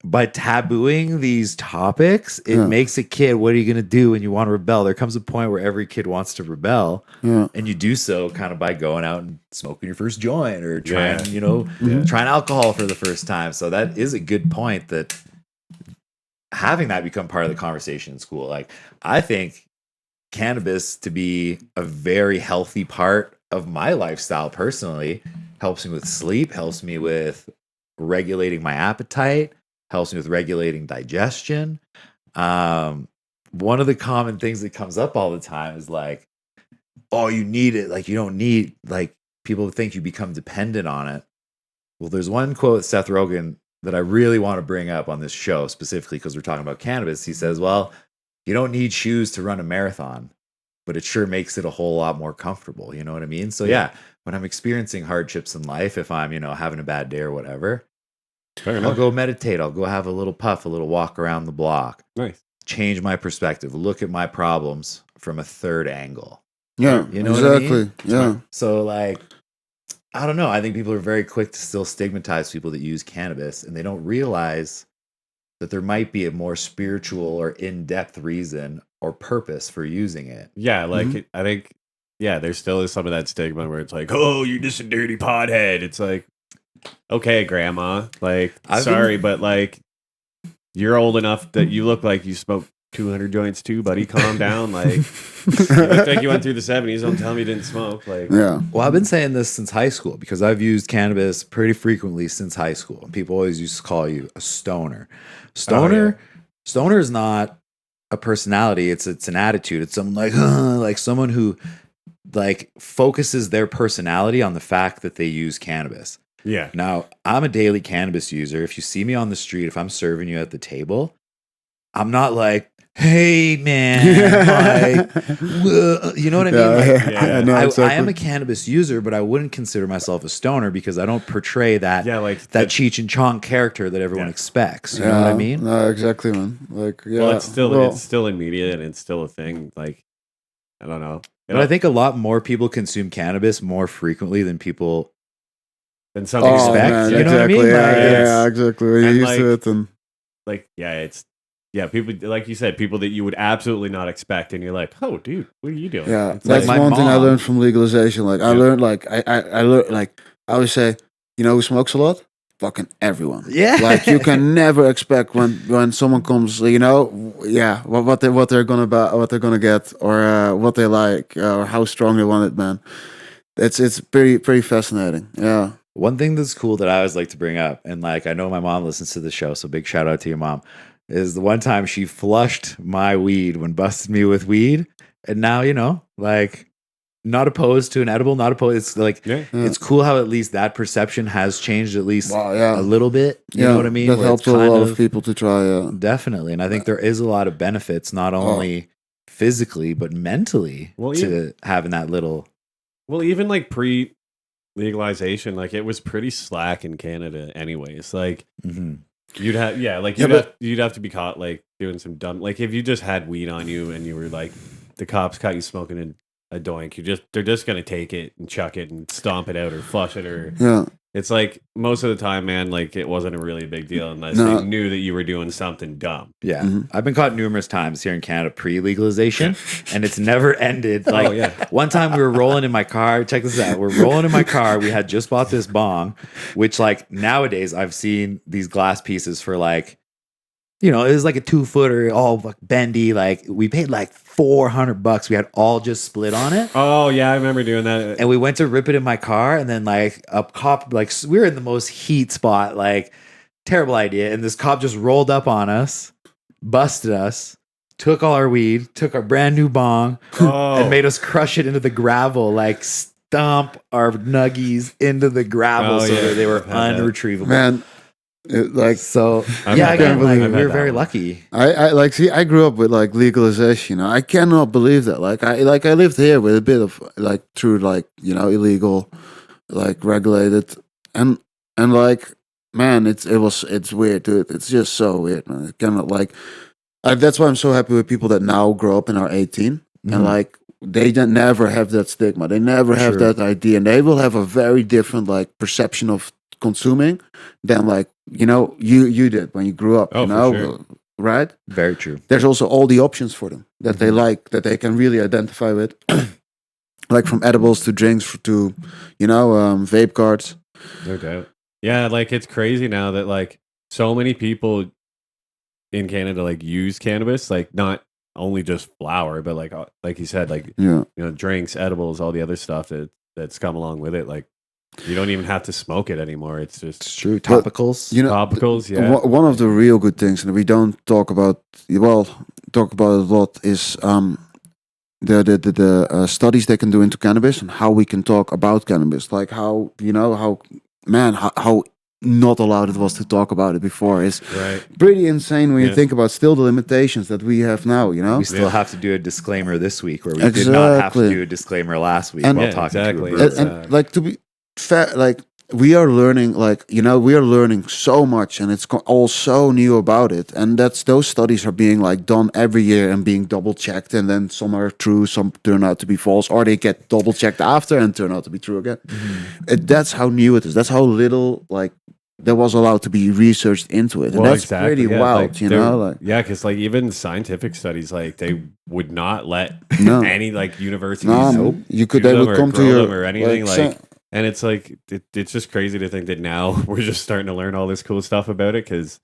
tabooing these topics, it makes a kid, what are you going to do when you want to rebel? There comes a point where every kid wants to rebel, and you do so kind of by going out and smoking your first joint or trying, trying alcohol for the first time. So that is a good point, that having that become part of the conversation in school. Like, I think cannabis to be a very healthy part of my lifestyle personally. Helps me with sleep, helps me with regulating my appetite, helps me with regulating digestion. One of the common things that comes up all the time is like, oh, you need it. Like, you don't need, like, people think you become dependent on it. Well, there's one quote, Seth Rogen, that I really want to bring up on this show specifically because we're talking about cannabis. He says, well, you don't need shoes to run a marathon, but it sure makes it a whole lot more comfortable. You know what I mean? So yeah, when I'm experiencing hardships in life, if I'm, having a bad day or whatever, Fair I'll enough. go meditate. I'll go have a little puff, a little walk around the block, Nice. change my perspective, look at my problems from a third angle. Yeah, You know what I exactly. mean? Yeah, So like, I don't know. I think people are very quick to still stigmatize people that use cannabis, and they don't realize that there might be a more spiritual or in-depth reason or purpose for using it. Yeah, like I think, there still is some of that stigma where it's like, oh, you're just a dirty pothead. It's like, okay, grandma, like, sorry, but like, you're old enough that you look like you smoke 200 joints too, buddy. Calm down. Like, you look like you went through the 70s. Don't tell me you didn't smoke. Like, yeah. Well, I've been saying this since high school because I've used cannabis pretty frequently since high school. And people always used to call you a stoner. Stoner is not a personality. It's an attitude. It's something like someone who like focuses their personality on the fact that they use cannabis. yeah. Now, I'm a daily cannabis user. If you see me on the street, if I'm serving you at the table, I'm not like, hey man, like, you know what I mean? Like, Yeah. No, I exactly. am a cannabis user, but I wouldn't consider myself a stoner because I don't portray that like that Cheech and Chong character that everyone expects. You know what I mean? No, exactly, man. Like, yeah. Well, it's still immediate and it's still a thing. Like, I don't know. But I think a lot more people consume cannabis more frequently than people. and something expect, man, you know what I exactly. mean? Yeah, Like, yeah, exactly. You're and used to like- it, and like, it's people like you said, people that you would absolutely not expect, and you're like, oh, dude, what are you doing? yeah, It's that's like one my thing I mom- learned from legalization. Like, I Yeah. learned, like, I learned, like, I always say, you know who smokes a lot? Fucking everyone. Yeah. Like, you can never expect when someone comes, you know, what they're gonna get, or what they like, or how strong they want it, man. It's pretty fascinating. Yeah. One thing that's cool that I always like to bring up, and like I know my mom listens to the show, so big shout out to your mom, is the one time she flushed my weed when busted me with weed. And now, you know, like not opposed to an edible, not opposed. It's like, Yeah. it's cool how at least that perception has changed at least Wow, yeah. a little bit. You know what I mean? That Where helps it's a kind lot of people to try. Definitely. And I think there is a lot of benefits, not only physically, but mentally Well, to having that little. Well, even like pre-legalization, like it was pretty slack in Canada, anyways. Like you'd have, you'd have to be caught like doing some dumb, like if you just had weed on you and you were like, the cops caught you smoking a doink, they're just gonna take it and chuck it and stomp it out or flush it, or Yeah. it's like most of the time, man, like it wasn't a really big deal unless No. they knew that you were doing something dumb. Yeah. Mhm. I've been caught numerous times here in Canada pre-legalization and it's never ended. Like one time we were rolling in my car. Check this out. We're rolling in my car. We had just bought this bong, which like nowadays I've seen these glass pieces for like, you know, it was like a 2-footer, all like bendy. Like we paid like $400. We had all just split on it. Oh yeah, I remember doing that. And we went to rip it in my car, and then like a cop, like we were in the most heat spot, like terrible idea. And this cop just rolled up on us, busted us, took all our weed, took our brand new bong, and made us crush it into the gravel, like stomp our nuggies into the gravel so that they were unretrievable. Man, so I've yeah, had again, that. like I've we had were that very one. lucky. I grew up with like legalization. You know, I cannot believe that. I lived here with a bit of like through like, you know, illegal, like regulated, and like, man, it's weird, dude. It's just so weird, man. It cannot like. That's why I'm so happy with people that now grow up and are 18 and like they never have that stigma. They never have that idea, and they will have a very different like perception of consuming than like, you know, you did when you grew up. Oh, you for know, sure. right? Very true. There's also all the options for them that they like, that they can really identify with, like from edibles to drinks to, you know, vape cards. No doubt. Yeah, like it's crazy now that like so many people in Canada like use cannabis, like not only just flower, but like you said, like Yeah. you know, drinks, edibles, all the other stuff that's come along with it. Like you don't even have to smoke it anymore. It's just It's true. Topicals. You know, topicals. Yeah. one of the real good things, and we don't talk about, talk about it a lot, is the studies they can do into cannabis and how we can talk about cannabis, like how, you know, how not allowed it was to talk about it before is Right. pretty insane when you think about still the limitations that we have now, you know. We still have to do a disclaimer this week, where we did not have to Exactly. do a disclaimer last week And- while Yeah, talking exactly. to a and, brewer. and like, to be fair, like we are learning, like, we are learning so much, and it's all so new about it. And those studies are being like done every year and being double checked, and then some are true, some turn out to be false, or they get double checked after and turn out to be true again. That's how new it is. That's how little like there was allowed to be researched into it, and that's pretty wild, like, because like even scientific studies, like they would not let No. any like universities you could do they them would or come to grow your them or anything like, and it's like it's just crazy to think that now we're just starting to learn all this cool stuff about it, because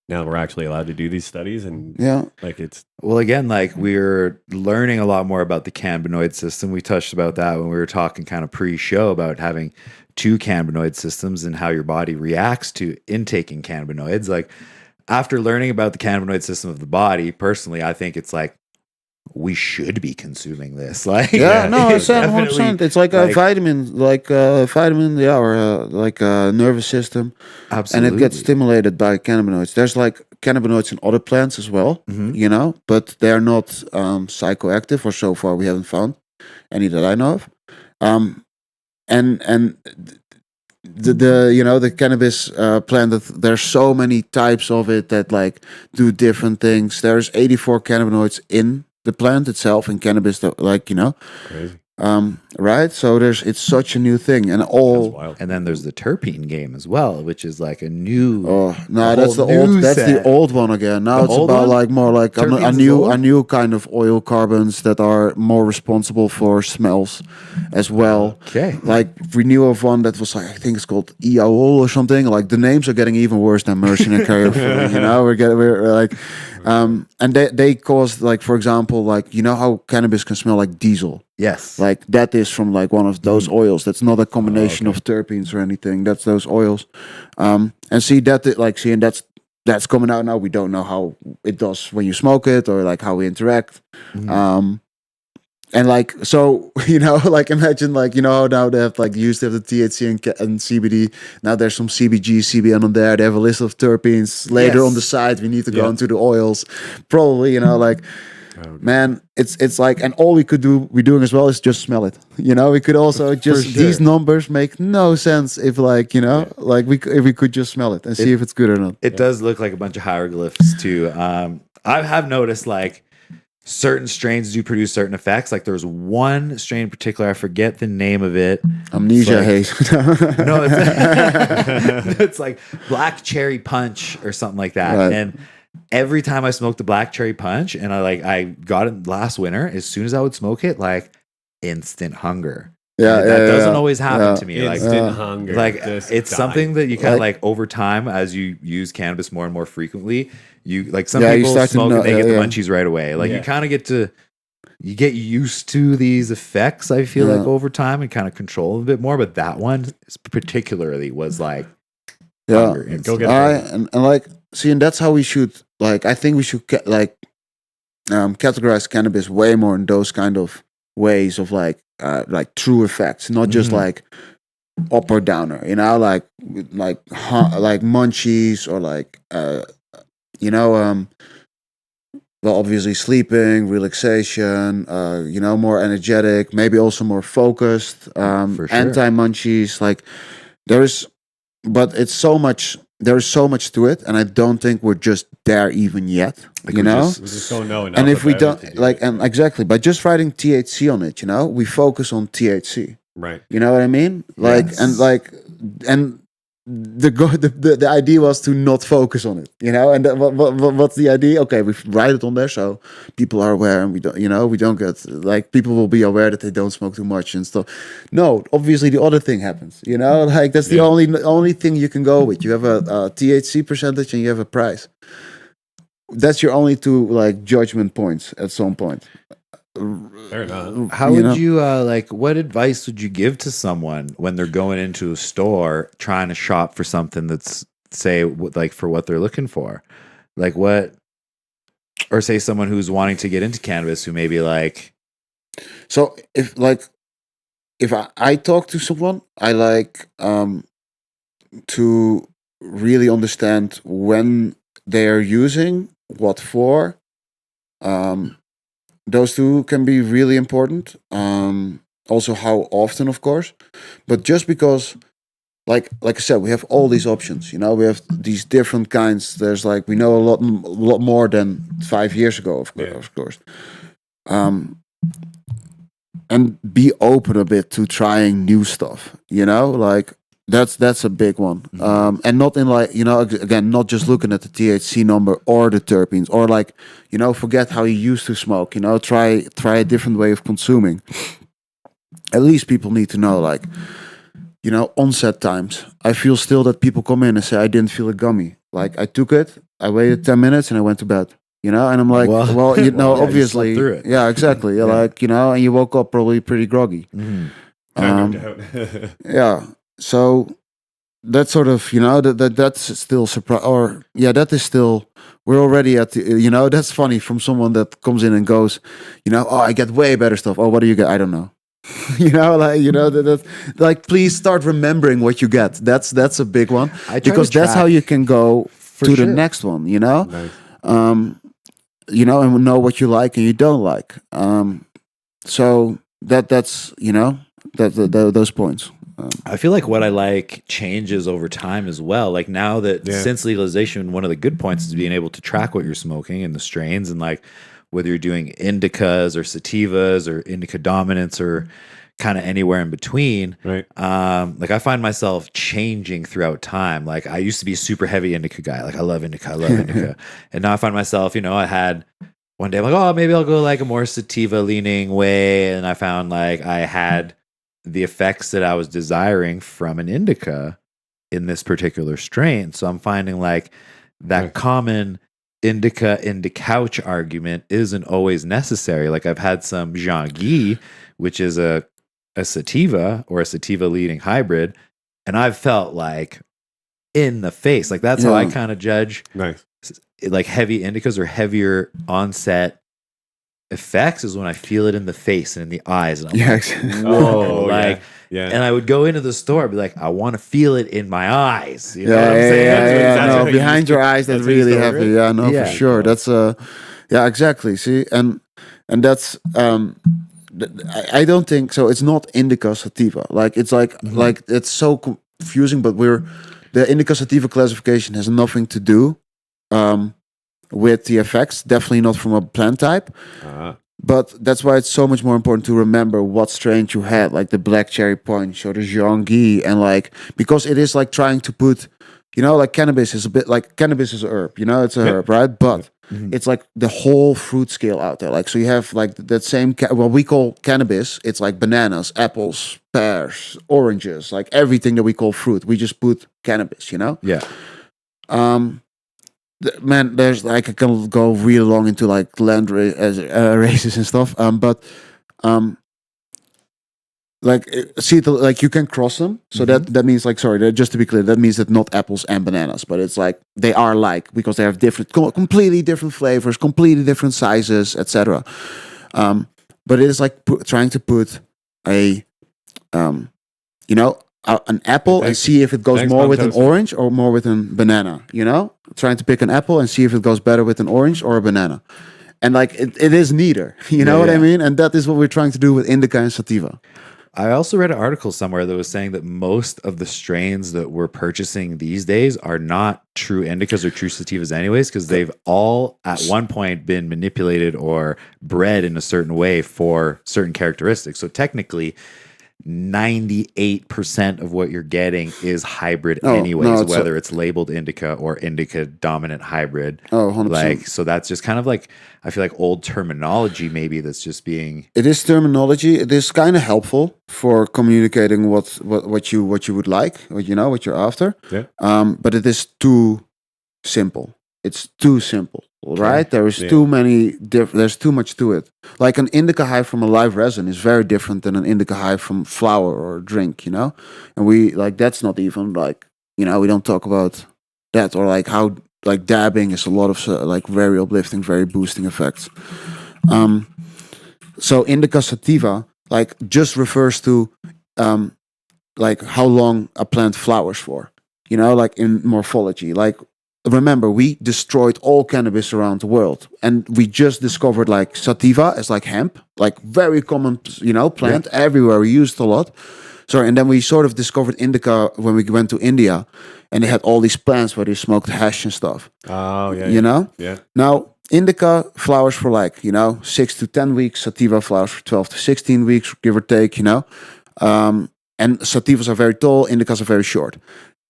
now we're actually allowed to do these studies, and like it's well, again, like we're learning a lot more about the cannabinoid system. We touched about that when we were talking kind of pre-show about having two cannabinoid systems and how your body reacts to intaking cannabinoids. Like after learning about the cannabinoid system of the body, personally, I think it's like we should be consuming this. Like, no, it's 100%. It's like a vitamin, or like a nervous system, absolutely, and it gets stimulated by cannabinoids. There's like cannabinoids in other plants as well, but they're not psychoactive, or so far we haven't found any that I know of. And the cannabis plant, there's so many types of it that like do different things. There's 84 cannabinoids in the plant itself, in cannabis, that crazy. Right? So it's such a new thing, and and then there's the terpene game as well, which is like a new. Oh no, that's the old one again. Now it's about one? Like more like a new kind of oil carbons that are more responsible for smells as well. Okay, like we knew of one that was like, I think it's called Eaol or something. Like the names are getting even worse than Mercy and Carrier. We're like, and they cause, like, for example, like, how cannabis can smell like diesel. Yes. Like that is from like one of those oils. That's not a combination of terpenes or anything. That's those oils. And that's coming out now. We don't know how it does when you smoke it, or like how we interact. And like, so, like imagine like, now they have like used to have the THC and CBD. Now there's some CBG, CBN on there. They have a list of terpenes. Later on the side, we need to go into the oils. Probably, like, man, it's like, and all we're doing as well is just smell it. We could also just, these numbers make no sense if like, like if we could just smell it and see if it's good or not. It does look like a bunch of hieroglyphs too. I have noticed like certain strains do produce certain effects. Like there was one strain in particular, I forget the name of it. Amnesia haze. No, it's like black cherry punch or something like that. Right. And every time I smoked the black cherry punch, and I got it last winter, as soon as I would smoke it, like instant hunger. That doesn't always happen to me. Instant hunger. Like it's something that you kind of like over time, as you use cannabis more and more frequently, you like some people smoke and they get the munchies right away. Like you kind of get used to these effects, I feel like, over time, and kind of control them a bit more. But that one particularly was like hunger, go get it. And like, see, and that's how we should, like, I think we should categorize cannabis way more in those kind of ways of like true effects, not just like up or downer, like munchies, or like well, obviously sleeping, relaxation, more energetic, maybe also more focused, anti-munchies. Like but it's so much. There's so much to it, and I don't think we're just there even yet. Like we just don't know enough. And if we don't and exactly, by just writing THC on it, we focus on THC. Right. You know what I mean? Like, and the idea was to not focus on it, and what's the idea? Okay, we write it on there so people are aware, and we don't get, like, people will be aware that they don't smoke too much and stuff. No, obviously the other thing happens, like that's the only thing you can go with. You have a THC percentage and you have a price. That's your only two like judgment points at some point. Fair enough. How would you what advice would you give to someone when they're going into a store trying to shop for something that's, say, like for what they're looking for? Like what, or say someone who's wanting to get into cannabis who maybe like. So if I talk to someone, I like to really understand when they are using, what for. Those two can be really important. Also how often, of course. But just because, like I said, we have all these options. You know, we have these different kinds. There's like we know a lot more than 5 years ago, of course. And be open a bit to trying new stuff. You know, like that's a big one. And not in like, you know, again, not just looking at the THC number or the terpenes, or like, you know, forget how you used to smoke. You know, try a different way of consuming. At least people need to know, like, you know, onset times. I feel still that people come in and say, I didn't feel a gummy. Like, I took it, I waited 10 minutes, and I went to bed. You know, and I'm like, well, you know, yeah, obviously, you slept through it. yeah, exactly. Yeah. Like, you know, and you woke up probably pretty groggy. No doubt. Yeah. So that sort of, you know, that's still surprise, or yeah, that is still. We're already at the, you know, that's funny from someone that comes in and goes, you know, oh, I get way better stuff. Oh, what do you get? I don't know. You know, like, you know, that like, please start remembering what you get. That's a big one, because that's how you can go to the next one. You know, Nice. You know, and know what you like and you don't like. So that's, you know, those points. I feel like what I like changes over time as well. Like now that since legalization, one of the good points is being able to track what you're smoking and the strains, and like whether you're doing indicas or sativas or indica dominance or kind of anywhere in between. Right. Like I find myself changing throughout time. Like I used to be a super heavy indica guy. Like I love indica. And now I find myself, you know, I had one day I'm like, oh, maybe I'll go like a more sativa leaning way. And I found like I had the effects that I was desiring from an indica in this particular strain. So I'm finding like that common indica couch argument isn't always necessary. Like I've had some Jean-Guy, which is a sativa or a sativa leading hybrid, and I've felt like in the face. Like that's how I kind of judge like heavy indicas or heavier onset effects, is when I feel it in the face and in the eyes. And I'm like, whoa, like, and I would go into the store and be like, I want to feel it in my eyes. You know what I'm saying? Yeah. No, behind your eyes, that's really heavy. Yeah, no, for sure. That's yeah, exactly. See, and that's I don't think so. It's not indica sativa. Like it's like it's so confusing. But the indica sativa classification has nothing to do with the effects. Definitely not from a plant type. But that's why it's so much more important to remember what strains you had, like the black cherry punch or the Jean-Guy, and like, because it is like trying to put, you know, like cannabis is a bit like, cannabis is a herb, you know, it's a herb, right? But it's like the whole fruit scale out there. Like, so you have like that same, what we call cannabis, it's like bananas, apples, pears, oranges, like everything that we call fruit. We just put cannabis, you know? Yeah. Man, there's like, I can go really long into like land races and stuff. But like, see, like you can cross them. So that means like, sorry, just to be clear, that means that not apples and bananas, but it's like they are like, because they have different, completely different flavors, completely different sizes, etc. But it is like trying to put a, you know, an apple and see if it goes more with an orange or more with a banana, you know, trying to pick an apple and see if it goes better with an orange or a banana. And like, it is neither, you know what I mean? And that is what we're trying to do with indica and sativa. I also read an article somewhere that was saying that most of the strains that we're purchasing these days are not true indicas or true sativas anyways, because they've all at one point been manipulated or bred in a certain way for certain characteristics. So technically 98% of what you're getting is hybrid anyways, whether it's labeled indica or indica dominant hybrid. 100%. Like, so that's just kind of like, I feel like old terminology maybe that's just being. It is terminology. It is kind of helpful for communicating what you would like, what you know, what you're after. Yeah. But it is too simple. It's too simple, right? There is too many. There's too much to it. Like an indica high from a live resin is very different than an indica high from flower or drink, you know. And we like, that's not even like, you know, we don't talk about that, or like how like dabbing is a lot of like very uplifting, very boosting effects. So indica sativa like just refers to like how long a plant flowers for, you know, like in morphology. Like, remember, we destroyed all cannabis around the world, and we just discovered like sativa as like hemp, like very common, you know, plant everywhere. We used it a lot. Sorry, and then we sort of discovered indica when we went to India, and they had all these plants where they smoked hash and stuff. Oh yeah. You know? Yeah. Now, indica flowers for like, 6 to 10 weeks. Sativa flowers for 12 to 16 weeks, give or take, and sativas are very tall, indicas are very short.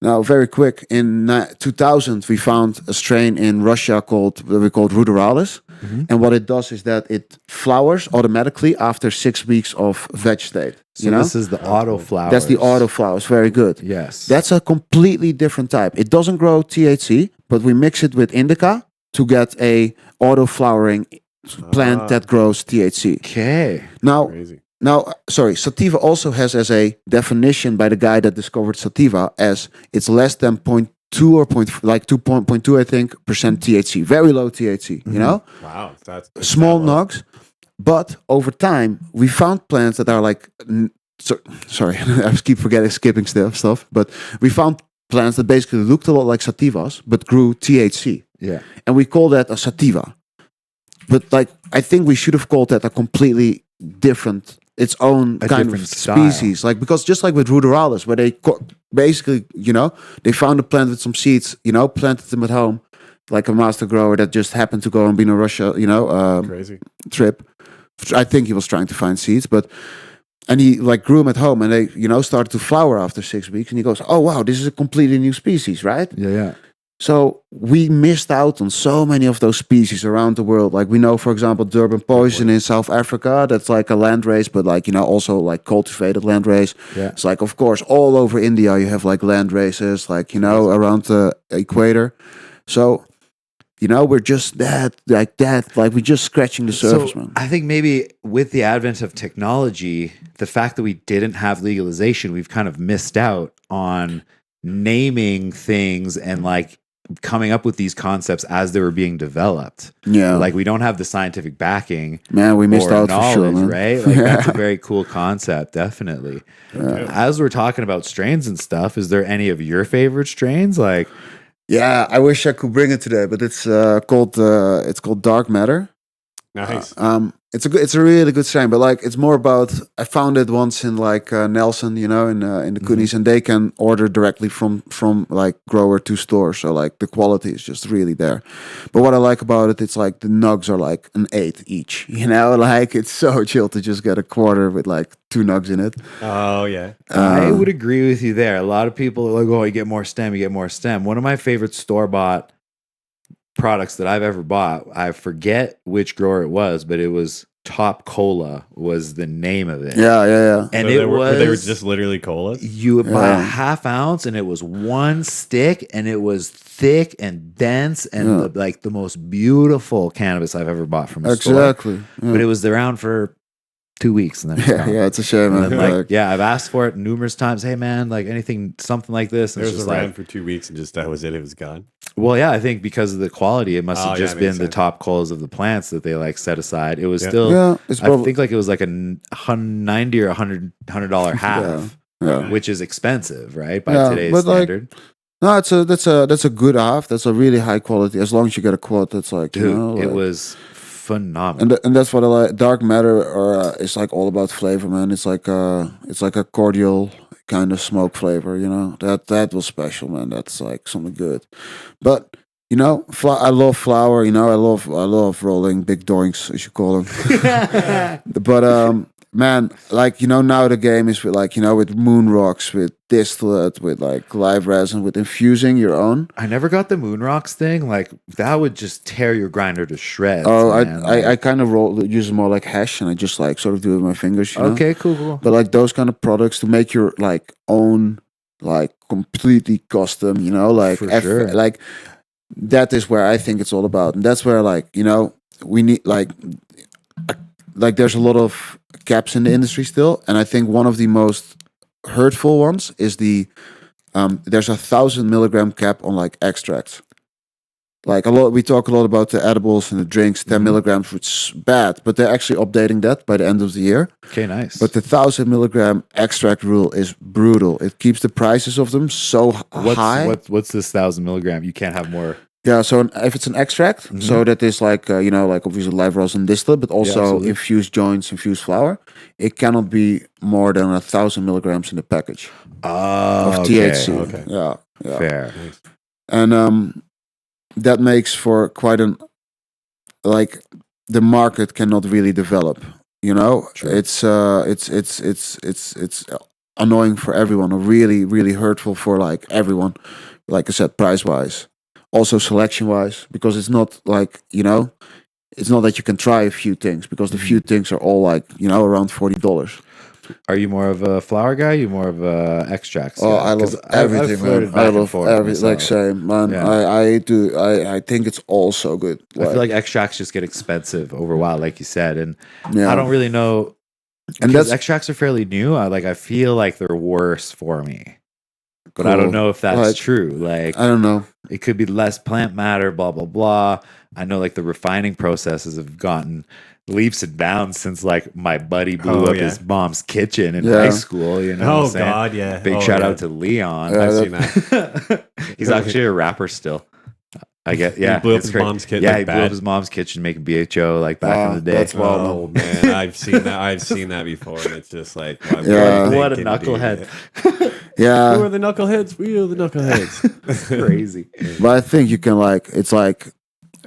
Now, very quick, in 2000, we found a strain in Russia called Ruderalis. And what it does is that it flowers automatically after 6 weeks of veg state. So this is the auto flower. That's the auto flowers. Very good. Yes. That's a completely different type. It doesn't grow THC, but we mix it with indica to get a auto flowering plant that grows THC. Okay. Crazy. Now, sorry, sativa also has as a definition by the guy that discovered sativa as it's less than 0.2 or 2.2, I think, percent THC. Very low THC, you know? Wow. That's Small nugs. But over time, we found plants that are like, sorry, I keep skipping stuff, but we found plants that basically looked a lot like sativas, but grew THC. Yeah. And we call that a sativa. But like, I think we should have called that a completely different, its own kind of different style. species. Like, because just like with Ruderalis, where they basically, they found a plant with some seeds, planted them at home, like a master grower that just happened to go on being a Russia, crazy trip. I think he was trying to find seeds, and he like grew them at home, and they, started to flower after 6 weeks, and he goes, "Oh wow, this is a completely new species, right?" Yeah. So we missed out on so many of those species around the world. Like we know, for example, Durban poison in South Africa. That's like a landrace, but like, also like cultivated landrace. Yeah. It's like, of course, all over India, you have like landraces, like, around the equator. So, we're just like we're just scratching the surface, man. I think maybe with the advent of technology, the fact that we didn't have legalization, we've kind of missed out on naming things and like coming up with these concepts as they were being developed. Yeah. Like we don't have the scientific backing. Man, we missed or out for sure, knowledge, man. right? Like that's a very cool concept, definitely. As we're talking about strains and stuff, is there any of your favorite strains? Like, yeah, I wish I could bring it today, but it's called Dark Matter. nice. It's a really good strain, but like it's more about, I found it once in like Nelson, in the Coonies, and they can order directly from like grower to store, so like the quality is just really there. But what I like about it, it's like the nugs are like an 8 each, like it's so chill to just get a quarter with like 2 nugs in it. Oh yeah. I would agree with you there. A lot of people are like, "Oh, you get more stem, you get more stem." One of my favorite store-bought products that I've ever bought, I forget which grower it was, but it was Top Cola was the name of it. Yeah. And So they were just literally colas. you would buy a half ounce, and it was one stick, and it was thick and dense, and the most beautiful cannabis I've ever bought from a store. Exactly. Yeah. But it was around for 2 weeks, and then it's gone. Yeah, it's a shame, And man. then, Like, I've asked for it numerous times. Hey, man, like anything, something like this. And It it's was just around like, for 2 weeks and just that was it. It was gone. well, yeah, I think because of the quality, it must have Oh, yeah, just makes been the sense. top colas of the plants that they like set aside. It was Yeah. still, yeah, it's I probably think like it was like a $90 or $100 half, yeah. which is expensive, right? By Yeah, today's but, like, standard. No, that's a good half. That's a really high quality. As long as you get a quad, that's like, Dude, it like, was phenomenal. and that's what I like. Dark Matter, or it's like all about flavor, man. It's like a cordial kind of smoke flavor. That was special, man. That's like something good. But I love flower. I love rolling big doinks, as you call them. But man, like now the game is with like with moon rocks, with distillate, with like live resin, with infusing your own. I never got the moon rocks thing. Like that would just tear your grinder to shreds. Oh, man. I kind of use it more like hash, and I just like sort of do it with my fingers. Okay, cool. But like those kind of products to make your like own, like completely custom, like For sure. like that is where I think it's all about, and that's where like we need like there's a lot of caps in the industry still, and I think one of the most hurtful ones is there's 1,000 milligram cap on like extracts. Like we talk a lot about the edibles and the drinks, 10 milligrams, which is bad, but they're actually updating that by the end of the year. Okay, nice. But the 1,000 milligram extract rule is brutal. It keeps the prices of them so high. What's this 1,000 milligram? You can't have more. Yeah, so if it's an extract, so that is like like obviously live rosin distillate, but also absolutely. infused joints, infused flour. It cannot be more than 1,000 milligrams in the package of Oh, THC. Okay. Yeah, yeah, Fair. Nice. and that makes for quite an like the market cannot really develop. You know, True. it's annoying for everyone, or really really hurtful for like everyone. Like I said, price wise, also selection wise, because it's not like it's not that you can try a few things because the few things are all like around $40. Are you more of a flour guy? You more of a extracts Oh, guy? I 'Cause love everything, I've flirted man. I back and love forth like myself. same, man. Yeah. I do. I think it's all so good. I feel like extracts just get expensive over a while, like you said, and yeah, I don't really know. and Because that's extracts are fairly new. I feel like they're worse for me, but I don't cool. know if that's Like, true. Like I don't know. it could be less plant matter, blah blah blah. I know like the refining processes have gotten leaps and bounds since like my buddy blew Oh, up yeah. his mom's kitchen in Yeah. high school. You know, what I'm Oh saying? God, yeah. Big Oh, shout yeah. out to Leon. Yeah, I've that- seen that. He's actually a rapper still. I get, yeah. He blew up it's his great. mom's kitchen. Yeah, like he blew up bad. his mom's kitchen making BHO like back in the day. that's wild. Oh man, I've seen that. I've seen that before, and it's just like, what Yeah. are you What a thinking, dude? knucklehead. Who Yeah, are the knuckleheads? We are the knuckleheads. Crazy. but I think you can it's like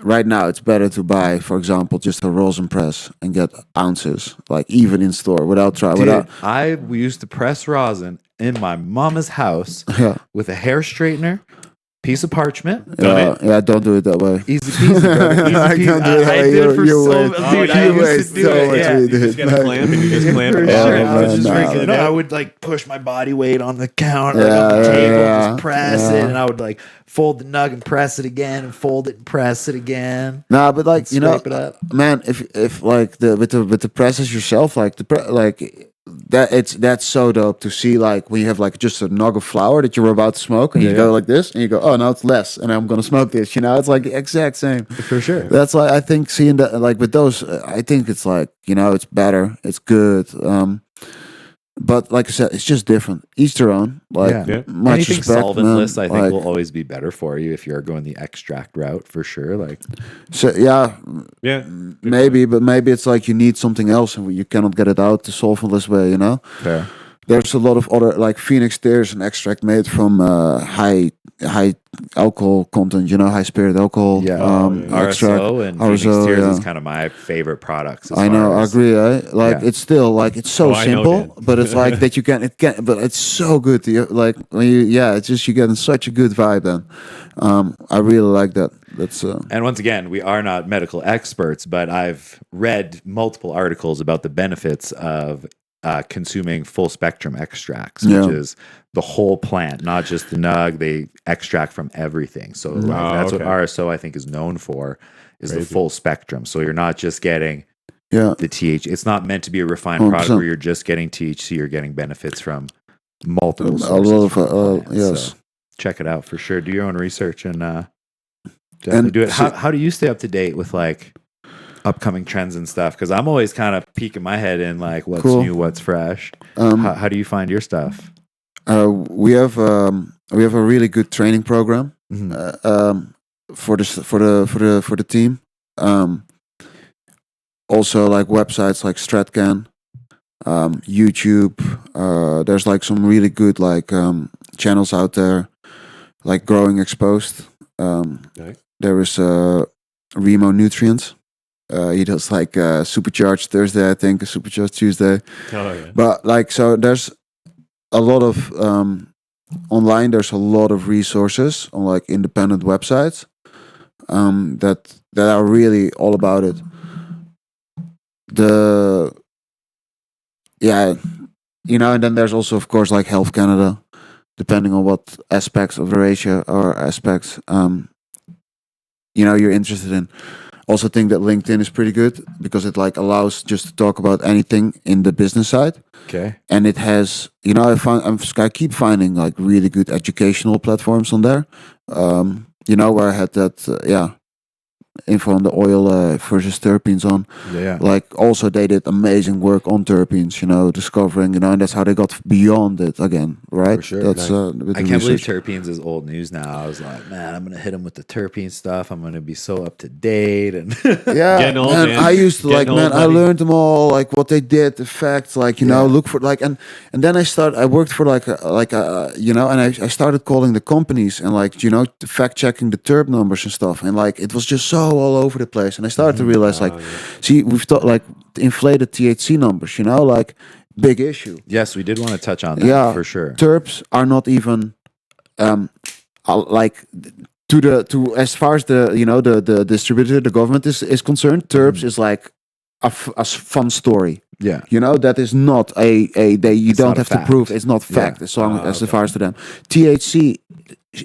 right now it's better to buy, for example, just a rosin press and get ounces, like even in store without Dude, without. I used to press rosin in my mama's house Yeah, with a hair straightener, piece of parchment. yeah. Don't do it that way. Easy peasy, brother. Easy I peasy. can't do it that I way. did it for You so wait. dude, Oh, I you used wait to do so it. much Yeah. we You did. just get a clamp and you just clamp For it. sure. Oh, I was man, just no. freaking it I out. would like push my body weight on the counter, like on the Yeah, table, yeah, and just press yeah. it, and I would like fold the nug and press it again, and fold it and press it again. Nah, but like Scrape it up. man, if like with the presses yourself, like that's so dope to see. Like when you have like just a nog of flour that you're about to smoke, and you Yeah, go yeah. like this, and you go, oh, now it's less, and I'm gonna smoke this. It's like the exact same. For sure. That's like I think seeing that like with those, I think it's like it's better, it's good. But like I said, it's just different. Each their own. Like Yeah. Yeah. much Anything respect, solventless, man. I think, Like, will always be better for you if you're going the extract route, for sure. Like, so yeah, Yeah. maybe, but maybe it's like you need something else, and you cannot get it out the solventless way. fair. There's a lot of other like Phoenix. There's an extract made from high alcohol content. High spirit alcohol. Yeah. extract. RSO and Phoenix RSO, Tears is yeah. kind of my favorite products. As I know, far I as- agree. Like Yeah. it's still like it's so Oh, I know, simple, Dan. but it's like that but it's so good. Like when it's just you getting such a good vibe. Then, I really like that. That's And once again, we are not medical experts, but I've read multiple articles about the benefits of consuming full spectrum extracts, Yeah. which is the whole plant, not just the nug. They extract from everything. So like, that's okay. what RSO I think is known for, is the Crazy. full spectrum. So you're not just getting yeah. the THC. It's not meant to be a refined product 100%. where you're just getting THC. You're getting benefits from multiple A sources. lot of from the plant. yes. So check it out for sure. Do your own research and definitely And do it. so- How do you stay up to date with like upcoming trends and stuff? Because I'm always kind of peeking my head in like what's Cool. new, what's fresh. Um, How do you find your stuff? we have a really good training program Mhm. for the team. Also, like websites like StratCan, YouTube. There's like some really good like channels out there, like Growing Exposed. Nice. There is Remo Nutrients. He does like Supercharged Thursday, I think, a Supercharged Tuesday. Oh yeah. But like, so there's a lot of online. There's a lot of resources on like independent websites that are really all about it. And then there's also, of course, like Health Canada, depending on what aspects of the ratio or aspects you're interested in. Also think that LinkedIn is pretty good because it like allows just to talk about anything in the business side. Okay. And it has, I keep finding like really good educational platforms on there. Where I had that, info on the oil versus terpenes on. Yeah. Like also they did amazing work on terpenes, discovering, and that's how they got beyond it again, right? For sure. That's Nice. with I the can't believe research. terpenes is old news now. I was like, man, I'm gonna hit him with the terpene stuff. I'm gonna be so up to date. And Yeah, Getting old, man, man. I used to Getting old, I buddy. learned them all, like what they did, the facts, like Yeah. look for and then I worked for and I started calling the companies and fact checking the terp numbers and stuff, and like it was just so all over the place, and I started to realize Oh, like, yeah. see, we've thought like inflated THC numbers, like big issue. yes, we did want to touch on that Yeah, for sure. terps are not even like to as far as the distributor, the government is concerned, terps is like a fun story. Yeah. That is not you It's don't not a have to fact. prove it's not Yeah. fact as long as okay. far as to them. THC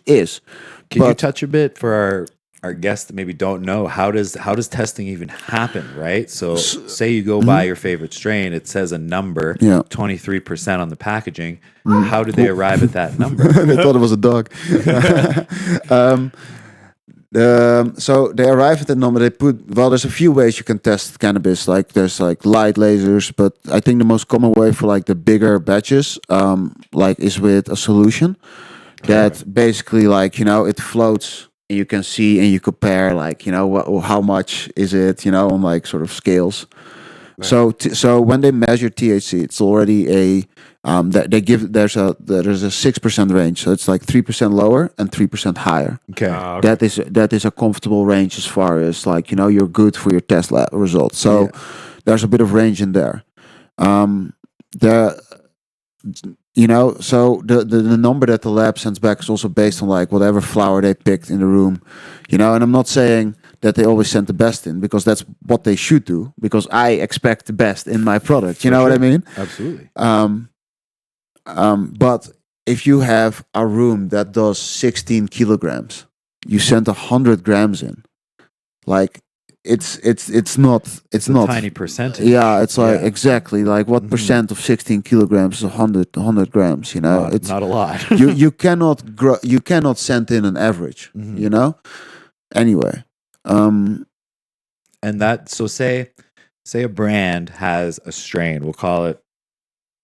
is. Can you But- touch a bit for our guests that maybe don't know how does testing even happen, right? So say you go buy your favorite strain, it says a number, Yeah. 23% on the packaging. How do they arrive at that number? They thought it was a dog. So they arrive at the number. There's a few ways you can test cannabis. Like there's like light lasers, but I think the most common way for like the bigger batches, is with a solution that basically it floats and you can see and you compare how much is it, on like sort of scales. Nice. So when they measure THC, it's already there's a 6% range, so it's like 3% lower and 3% higher. Okay. Okay. That is a comfortable range as far as you're good for your test lab results. So Yeah. there's a bit of range in there. So the number that the lab sends back is also based on like whatever flower they picked in the room, and I'm not saying that they always send the best in, because that's what they should do, because I expect the best in my product. You know what I mean? Absolutely. But if you have a room that does 16 kilograms, you send 100 grams in, like it's not It's a tiny percentage. yeah, it's like Yeah. exactly like what Mhm. percent of 16 kilograms is 100 grams, it's not a lot. you cannot you cannot send in an average, Mhm. Anyway, And that, so say a brand has a strain, we'll call it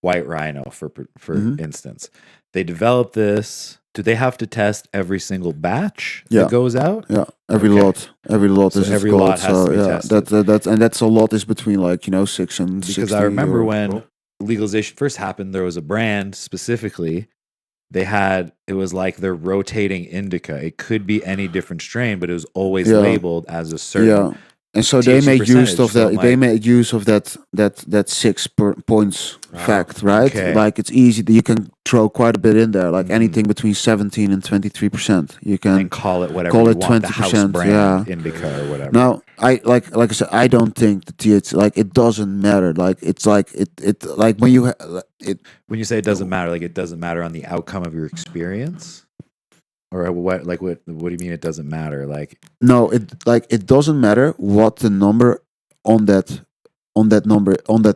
White Rhino for Mhm. instance. They develop this. Do they have to test every single batch Yeah. that goes out? yeah, every Okay. lot So is every called. lot has to be tested. That's a lot is between 6 and Because 60 I remember or- when Cool. legalization first happened, there was a brand specifically. It was like they're rotating indica. It could be any different strain, but it was always Yeah. labeled as a certain. Yeah, and so they THC made use percentage, of so that. it They might- made use of that 6 points Wow. fact, right? Okay. Like it's easy. You can throw quite a bit in there, like Mhm. anything between 17 and 23%. You And can. call it whatever call you it want, the house 20%, brand yeah. indica or whatever. Now, I like I said, I don't think the THC it doesn't matter. Like it's like it like when you it When you say it doesn't matter, like it doesn't matter on the outcome of your experience, or what? Like what do you mean it doesn't matter? Like no it doesn't matter what the number on that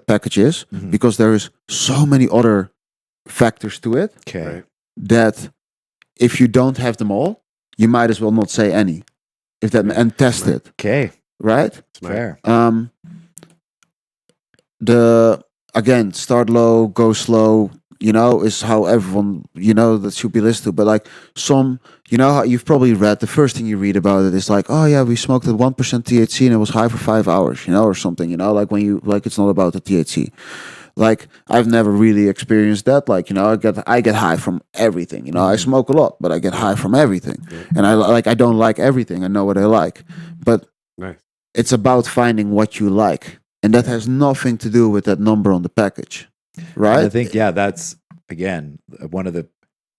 package is, Mhm. because there is so many other factors to it okay, Right. that if you don't have them all, you might as well not say any. If that and test Right. it, okay, right? Smart. fair. The again, start low, go slow, is how everyone, that should be listened to. But like some, how you've probably read, the first thing you read about it is like, oh yeah, we smoked at 1% THC and it was high for 5 hours, or something, like when you, like, it's not about the THC. Like I've never really experienced that. Like, I get high from everything, I smoke a lot, but I get high from everything. Yeah. And I don't like everything. I know what I like, but Nice. it's about finding what you like. And that has nothing to do with that number on the package, right? And I think that's again one of the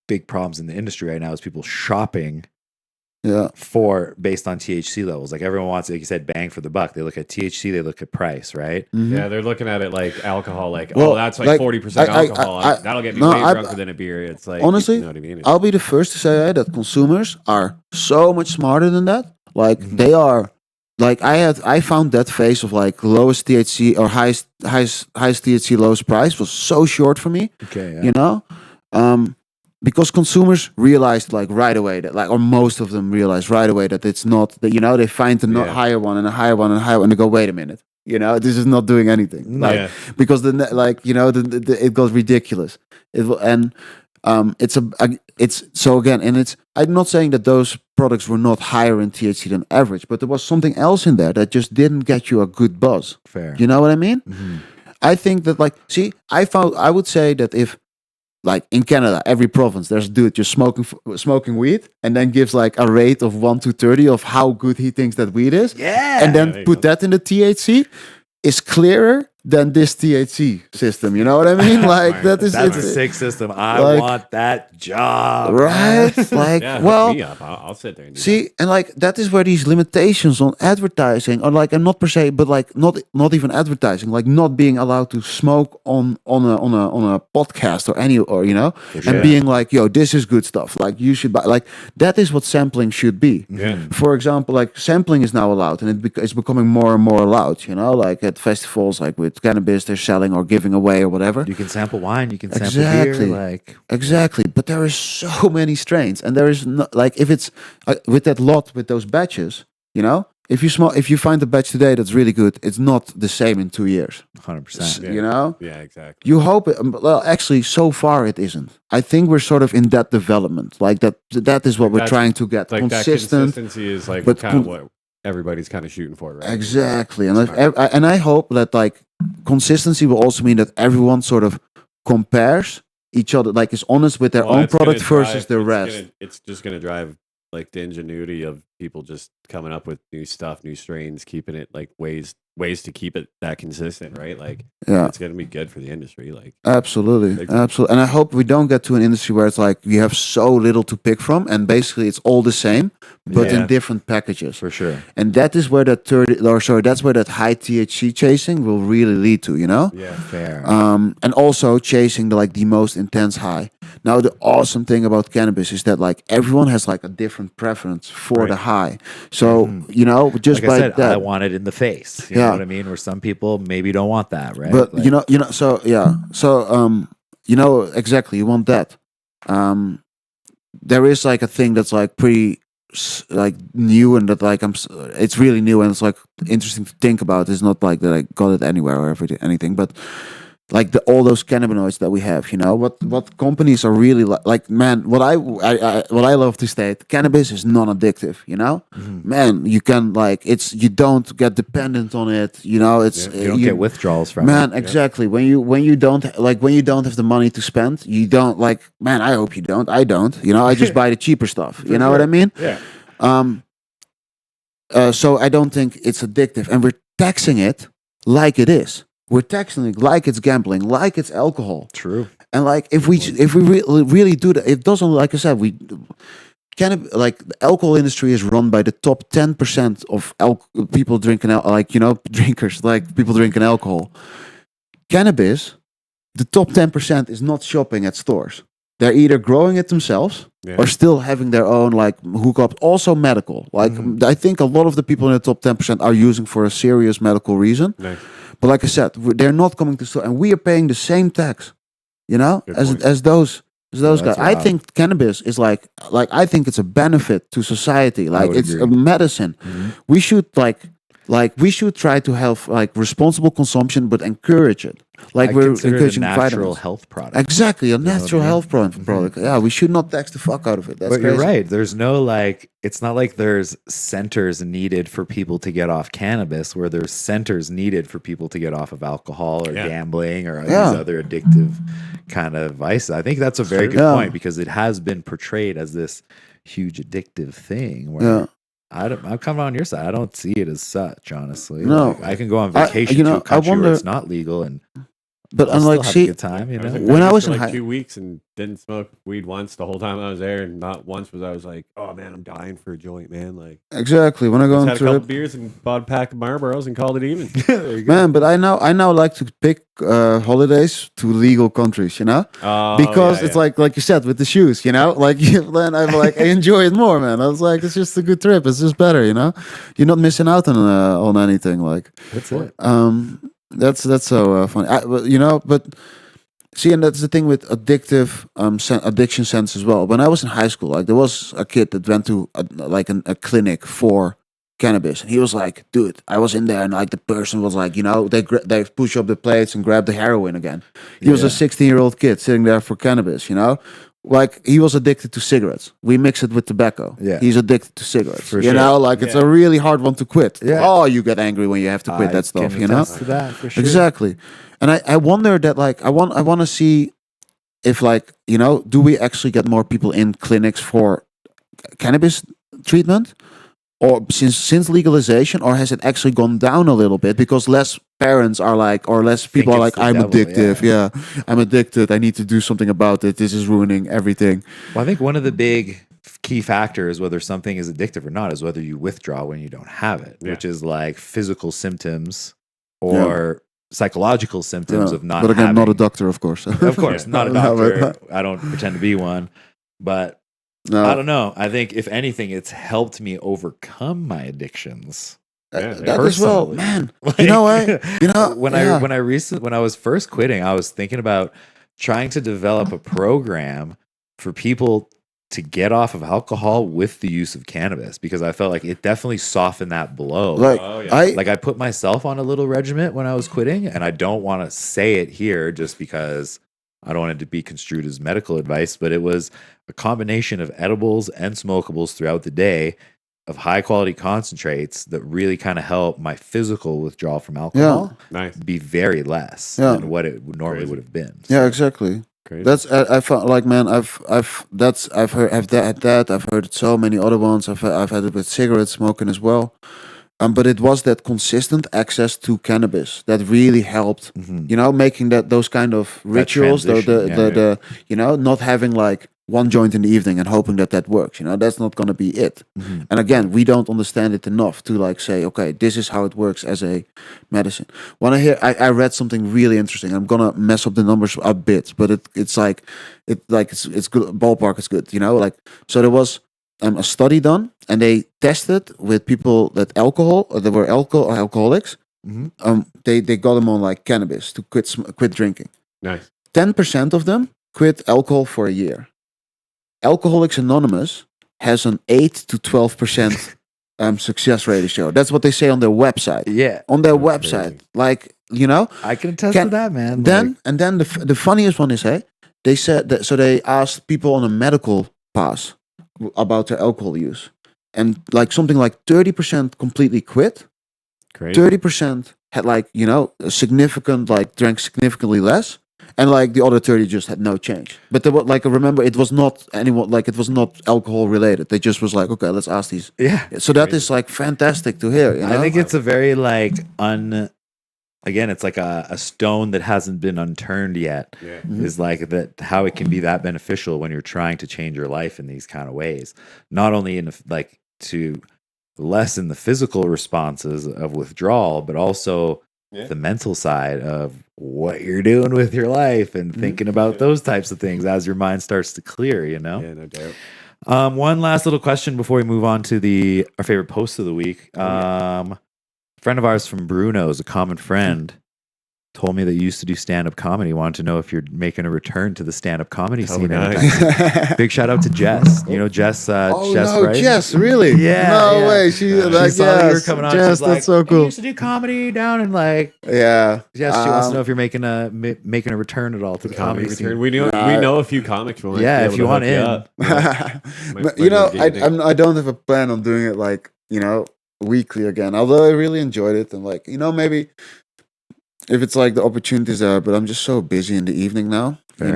big problems in the industry right now is people shopping Yeah. based on THC levels. Like everyone wants, like you said, bang for the buck. They look at THC, they look at price, right? Mhm. Yeah, they're looking at it like alcohol. Like, Well, oh, that's like, like 40% I- alcohol. I- That'll get me no, way I- drunker than a beer. It's like, honestly, you know what I mean? I'll be the first to say that consumers are so much smarter than that. Like Mhm. they are. Like I found that phase of like lowest THC or highest THC lowest price was so short for me. Okay, yeah. You know, because consumers realized like right away that like, or most of them realized right away that it's not that, you know, they find the not higher one and a higher one and a higher one and they go, wait a minute, you know, this is not doing anything. Like, because like, you know, it goes ridiculous. It's so again, and it's, I'm not saying that those products were not higher in THC than average, but there was something else in there that just didn't get you a good buzz. Fair. You know what I mean? Mm-hmm. I think that like, see, I would say that if like in Canada, every province, there's a dude just smoking weed and then gives like a rate of 1 to 30 of how good he thinks that weed is. Yeah. And then put that in the THC is clearer than this THC system. You know what I mean? Like that's a sick system. I like, want that job. Right? Like, well, me up. I'll sit there and do see, and like that is where these limitations on advertising are like, and not per se, but like not even advertising, like not being allowed to smoke on a podcast or you know, and being like, yo, this is good stuff. Like you should buy. Like that is what sampling should be. Yeah. For example, like sampling is now allowed, and it's becoming more and more allowed. You know, like at festivals, like with cannabis, they're selling or giving away or whatever. You can sample wine. You can sample beer. Like exactly, but there is so many strains, and there is no, like if it's with that lot with those batches, you know, if you find a batch today that's really good, it's not the same in 2 years. 100%. You know. Yeah, exactly. You hope it. Well, actually, so far it isn't. I think we're sort of in that development. Like that is what we're trying to get. Like Consistent. that consistency is like but kind of what everybody's kind of shooting for, right? Exactly, and I hope that like consistency will also mean that everyone sort of compares each other, like is honest with their own product versus the rest. It's just going to drive like the ingenuity of people just coming up with new stuff, new strains, keeping it like ways to keep it that consistent, right? Like, it's going to be good for the industry. Like, absolutely. And I hope we don't get to an industry where it's like you have so little to pick from, and basically it's all the same, but in different packages. For sure. And that is where that's where that high THC chasing will really lead to, you know? Yeah, fair. And also chasing the most intense high. Now, the awesome thing about cannabis is that like everyone has like a different preference for the high. So, you know, just like by I said, that, I want it in the face. You know what I mean? Where some people maybe don't want that, right? But like, you know, so you know exactly, you want that. There is like a thing that's like pretty like new, and that like it's really new, and it's like interesting to think about. It's not like that I got it anywhere or anything, but like all those cannabinoids that we have, you know, what companies are really like, man, what I love to state, cannabis is non-addictive, you know, man, you can like, you don't get dependent on it, you know, it's, you don't get withdrawals from man, it. exactly. When you don't have the money to spend, you don't like, man, I hope you don't, I don't, you know, I just buy the cheaper stuff, you know what I mean? Yeah. So I don't think it's addictive, and we're taxing it like it is. We're taxing it like it's gambling, like it's alcohol. True. And like if we really do that, it doesn't. Like I said, like the alcohol industry is run by the top 10% of people drinking, like, you know, drinkers, like people drinking alcohol. Cannabis, the top 10% is not shopping at stores. They're either growing it themselves or still having their own like hookup. Also medical. Like I think a lot of the people in the top 10% are using for a serious medical reason. Nice. But like I said, they're not coming to store, and we are paying the same tax, you know, as those guys. I think cannabis is like I think it's a benefit to society. Like it's a medicine. We should we should try to have like responsible consumption, but encourage it. Like we're encouraging natural vitamins. Health product. Exactly, a natural health product. Yeah, we should not tax the fuck out of it. That's but crazy. You're right. There's no like, it's not like there's centers needed for people to get off cannabis, where there's centers needed for people to get off of alcohol or gambling or these other addictive kind of vices. I think that's a very good point, because it has been portrayed as this huge addictive thing where I'm coming on your side. I don't see it as such, honestly. No. Like, I can go on vacation to a country where it's not legal, but I'll unlike, still have a good time, you know. When I was in like 2 weeks and didn't smoke weed once the whole time I was there, and not once was I was like, oh man, I'm dying for a joint, man. Like exactly when I go on had a couple trip, beers and bought a pack of Marlboros and called it even. Man, but I now like to pick holidays to legal countries, you know, because it's like you said with the shoes, you know, like then I'm like I enjoy it more, man. I was like, it's just a good trip. It's just better, you know. You're not missing out on anything. Like that's it. That's so funny. You know, but See, and that's the thing with addiction sense as well. When I was in high school, like there was a kid that went to a clinic for cannabis, and he was like, "Dude, I was in there, and like the person was like, they push up the plates and grab the heroin again." He was a 16-year-old kid sitting there for cannabis, Like he was addicted to cigarettes. We mix it with tobacco. Yeah. He's addicted to cigarettes. For you sure. know, like it's a really hard one to quit. Yeah. Oh, you get angry when you have to quit that stuff. Can attest to that, for sure. Exactly. And I wonder that like I want to see if like do we actually get more people in clinics for cannabis treatment, or since legalization, or has it actually gone down a little bit because less parents are like, or less people are it's like, the I'm devil, addictive. Yeah, I'm addicted. I need to do something about it. This is ruining everything. Well, I think one of the big key factors, whether something is addictive or not, is whether you withdraw when you don't have it, which is like physical symptoms or psychological symptoms of not. But again, having, not a doctor, of course. Of course, not a doctor. I don't pretend to be one, but I don't know. I think if anything, it's helped me overcome my addictions. That as well, Personally. man. Like, You know what? when I was first quitting, I was thinking about trying to develop a program for people to get off of alcohol with the use of cannabis, because I felt like it definitely softened that blow. Like I put myself on a little regiment when I was quitting, and I don't want to say it here just because I don't want it to be construed as medical advice, but it was a combination of edibles and smokables throughout the day of high quality concentrates that really kind of help my physical withdrawal from alcohol be very less than what it normally would have been. Yeah, exactly. Crazy. That's I felt like, man, I've heard so many other ones. I've had it with cigarette smoking as well. But it was that consistent access to cannabis that really helped. Making those kind of rituals, the not having like one joint in the evening and hoping that works. That's not gonna be it. And again, we don't understand it enough to like say, okay, this is how it works as a medicine. I read something really interesting. I'm gonna mess up the numbers a bit, but it's good. Ballpark is good. So there was a study done, and they tested with people that were alcoholics. They got them on like cannabis to quit drinking. Nice. 10% of them quit alcohol for a year. Alcoholics Anonymous has an 8 to 12% success ratio. That's what they say on their website. Yeah, on their website, crazy. I can attest to that, man. Then the funniest one is, they said that, so they asked people on a medical pass about their alcohol use, and like something like 30% completely quit. Crazy. 30% had a significant, drank significantly less, and like the other 30 just had no change. But there was remember, it was not anyone, it was not alcohol related. They just was like, okay, let's ask these. Yeah. So that is fantastic to hear. I think it's a very again, it's like a stone that hasn't been unturned yet. Yeah. Is like that, how it can be that beneficial when you're trying to change your life in these kind of ways. Not only to lessen the physical responses of withdrawal, but also the mental side of what you're doing with your life and thinking about those types of things as your mind starts to clear, Yeah, no doubt. One last little question before we move on to our favorite post of the week. A friend of ours from Bruno, is a common friend, told me that you used to do stand-up comedy. Wanted to know if you're making a return to the stand-up comedy scene. Nice. Big shout out to Jess. You know Jess. Jess, right? Jess, really? Yeah. No yeah. way. She saw that you were coming on. Jess, She's like, that's so I cool. used to do comedy down in Yeah. Yes, she wants to know if you're making a return at all to the comedy return. scene. We know a few comics. We Yeah, if you want in. But, I don't have a plan on doing it weekly again. Although I really enjoyed it, and maybe if it's the opportunities there, but I'm just so busy in the evening now. Fair. It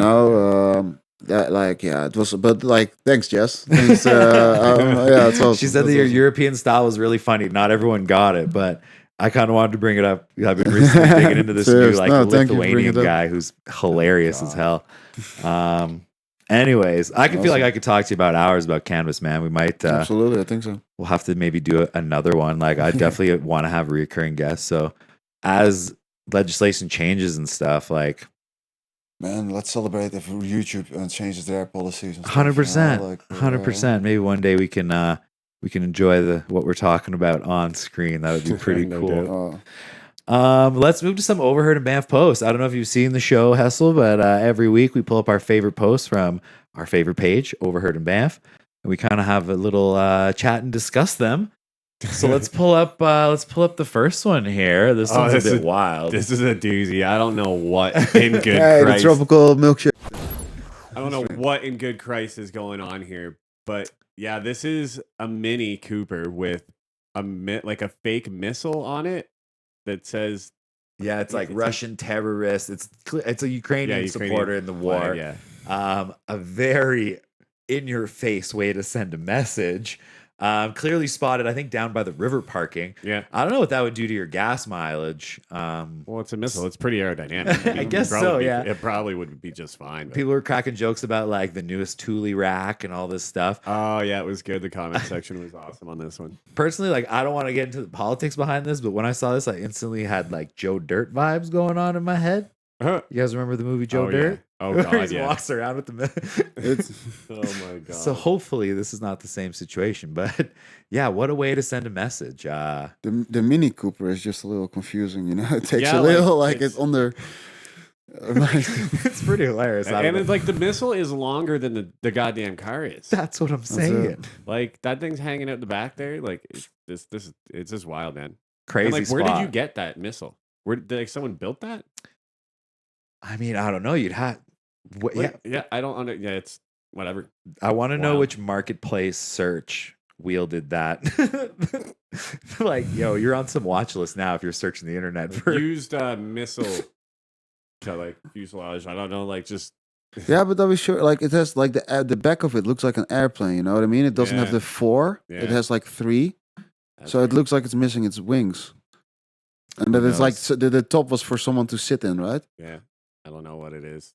was, but thanks, Jess. Thanks, it's awesome. She said that your European style was really funny. Not everyone got it, but I kind of wanted to bring it up. I've been recently digging into this new Lithuanian guy who's hilarious as hell. Anyways, I feel like I could talk to you about hours about cannabis, man. We might absolutely. I think so. We'll have to maybe do another one. I definitely want to have recurring guests. So as legislation changes and stuff, man, let's celebrate if YouTube changes their policies. 100%, 100%. Maybe one day we can enjoy what we're talking about on screen. That would be pretty cool. Let's move to some Overheard and Banff posts. I don't know if you've seen the show, Hessel, but every week we pull up our favorite posts from our favorite page, Overheard and Banff, and we kind of have a little chat and discuss them. So let's pull up the first one here. This one's a bit wild. This is a doozy. I don't know what in good Hey, the Christ. tropical milkshake. I don't know what in good Christ is going on here, but yeah, this is a Mini Cooper with like a fake missile on it that says, Yeah, it's like Russian terrorist. It's a Ukrainian supporter in the war. flag, yeah. A very in your face way to send a message. Clearly spotted, I think, down by the river parking. Yeah. I don't know what that would do to your gas mileage. Well, it's a missile. It's pretty aerodynamic. I guess so, yeah. It probably would be just fine. But. People were cracking jokes about like the newest Thule rack and all this stuff. Oh, yeah, it was good. The comment section was awesome on this one. Personally, like, I don't want to get into the politics behind this, but when I saw this, I instantly had like Joe Dirt vibes going on in my head. You guys remember the movie Joe Dirt? Yeah. Oh, God, he walks around with the oh, my God. So hopefully this is not the same situation, but yeah, what a way to send a message. The Mini Cooper is just a little confusing, you know. It takes Yeah, a little like, it's under. It's pretty hilarious. And it's like the missile is longer than the goddamn car is. That's what I'm saying. Like that thing's hanging out the back there. Like it's just wild, man. Crazy. And like, where did spot. you get that missile? Where did like someone built that? I mean, I don't know. You'd have. Yeah. I don't under. Yeah, it's whatever. I want to know which marketplace search wielded that. Like, yo, you're on some watch list now if you're searching the internet for Used missile to like fuselage. I don't know, like just. Yeah, but are we sure? Like it has like the back of it looks like an airplane. You know what I mean? It doesn't have the 4. Yeah. It has like 3. So it looks like it's missing its wings. And that Who it's like knows? the top was for someone to sit in, right? Yeah, I don't know what it is.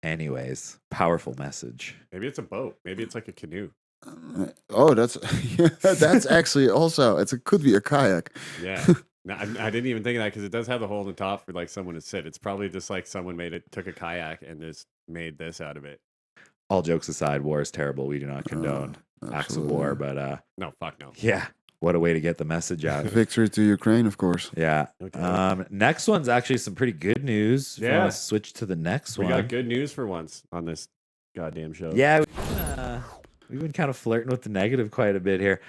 Anyways, powerful message. Maybe it's a boat. Maybe it's like a canoe. Oh, that's that's actually also it could be a kayak. Yeah. No, I didn't even think of that because it does have the hole in the top for like someone to sit. It's probably just like someone took a kayak and just made this out of it. All jokes aside, war is terrible. We do not condone acts of war, but No, fuck no. yeah, what a way to get the message out. Victory to Ukraine, of course. Yeah. Okay. Next one's actually some pretty good news. If you Yeah. wanna switch to the next We one. got good news for once on this goddamn show. Yeah, we've been kind of flirting with the negative quite a bit here.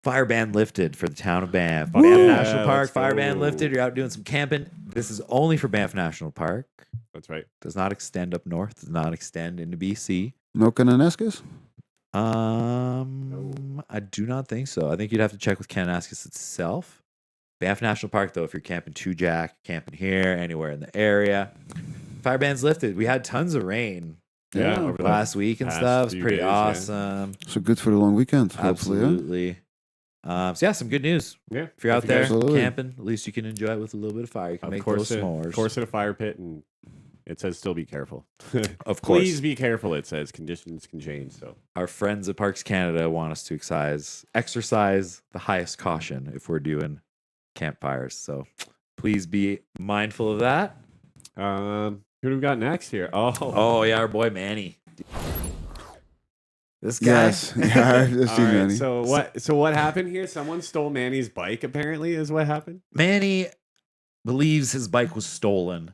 Fire ban lifted for the town of Banff. Banff Yeah, National Park, let's fire ban go. lifted. You're out doing some camping. This is only for Banff National Park. That's right. Does not extend up north. Does not extend into BC. No Kananaskis? I do not think so. I think you'd have to check with Kananaskis itself. Banff National Park, though, if you're camping Two Jack, camping here, anywhere in the area, fire ban's lifted. We had tons of rain Yeah, Yeah, over the last week and past stuff. It's few pretty days, yeah. awesome. So good for the long weekend, hopefully. Yeah? Absolutely. So yeah, some good news. Yeah. If you're out there Absolutely. camping, at least you can enjoy it with a little bit of fire. You can make those s'mores. Of course, at a fire pit, and it says still be careful. Of course. Please be careful. It says conditions can change. So Our friends at Parks Canada want us to exercise the highest caution if we're doing campfires. So please be mindful of that. who do we got next here? Oh yeah, our boy Manny. This guy. Yes. Yeah, I've All seen right, Manny. so what happened here? Someone stole Manny's bike. Apparently, is what happened. Manny believes his bike was stolen.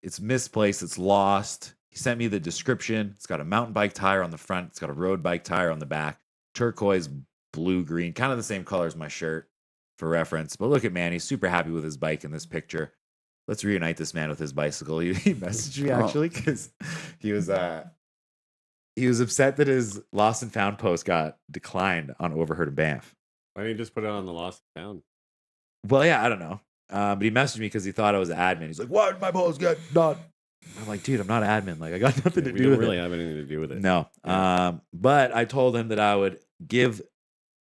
It's misplaced. It's lost. He sent me the description. It's got a mountain bike tire on the front. It's got a road bike tire on the back. Turquoise, blue, green, kind of the same color as my shirt for reference. But look at Manny, super happy with his bike in this picture. Let's reunite this man with his bicycle. He messaged me actually because he was upset that his lost and found post got declined on Overheard and Banff. Why didn't you just put it on the lost and found? Well, yeah, I don't know. But he messaged me because he thought I was an admin. He's like, "Why did my post get done?" I'm like, "Dude, I'm not an admin. Like, I got nothing to We do don't with really it." have anything to do with it. No. Yeah. But I told him that I would give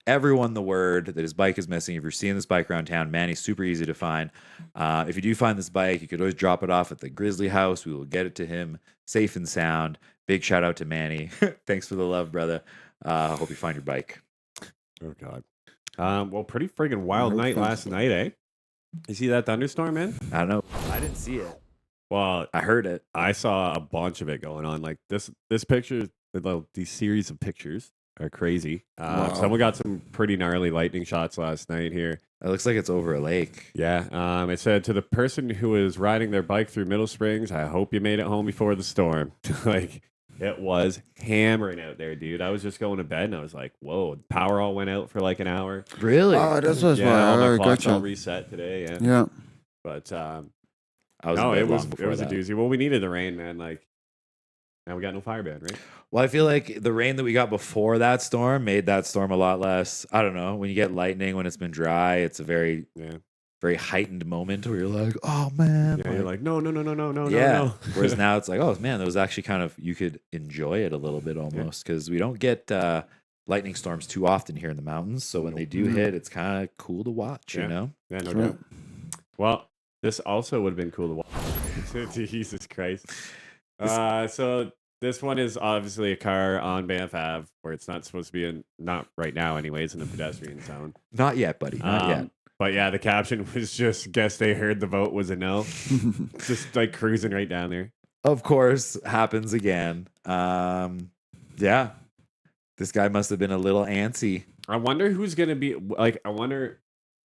everyone the word that his bike is missing. If you're seeing this bike around town, Manny's super easy to find. If you do find this bike, you could always drop it off at the Grizzly House. We will get it to him safe and sound. Big shout out to Manny. Thanks for the love, brother. Hope you find your bike. Oh God. Well, pretty friggin' wild night last night, eh? You see that thunderstorm, man? I don't know. I didn't see it. Well, I heard it. I saw a bunch of it going on. Like this picture, these series of pictures are crazy. Wow. Someone got some pretty gnarly lightning shots last night here. It looks like it's over a lake. Yeah. It said to the person who was riding their bike through Middle Springs, I hope you made it home before the storm. Like, it was hammering out there, dude. I was just going to bed and I was like, whoa, the power all went out for like an hour. Really? Oh, that's what's Yeah, all my why. clocks all Gotcha. reset today. Yeah. Yeah. But I was no, in bed it was long a before that. doozy. Well, we needed the rain, man. Like, now we got no fire ban, right? Well, I feel like the rain that we got before that storm made that storm a lot less. I don't know. When you get lightning, when it's been dry, it's a very, Yeah. very heightened moment where you're like, oh man. Yeah, you're like, no. Yeah. No. Whereas now it's like, oh man, that was actually kind of, you could enjoy it a little bit almost because we don't get lightning storms too often here in the mountains. So when they do hit, it's kind of cool to watch, you know? Yeah, no That's right. doubt. Well, this also would have been cool to watch. Jesus Christ. So this one is obviously a car on Banff Ave where it's not supposed to be in, not right now anyways, in the pedestrian zone. Not yet, buddy. Not yet. But yeah, the caption was just, guess they heard the vote was a no. Just like cruising right down there. Of course, happens again. Yeah. This guy must have been a little antsy. I wonder who's going to be, like, I wonder.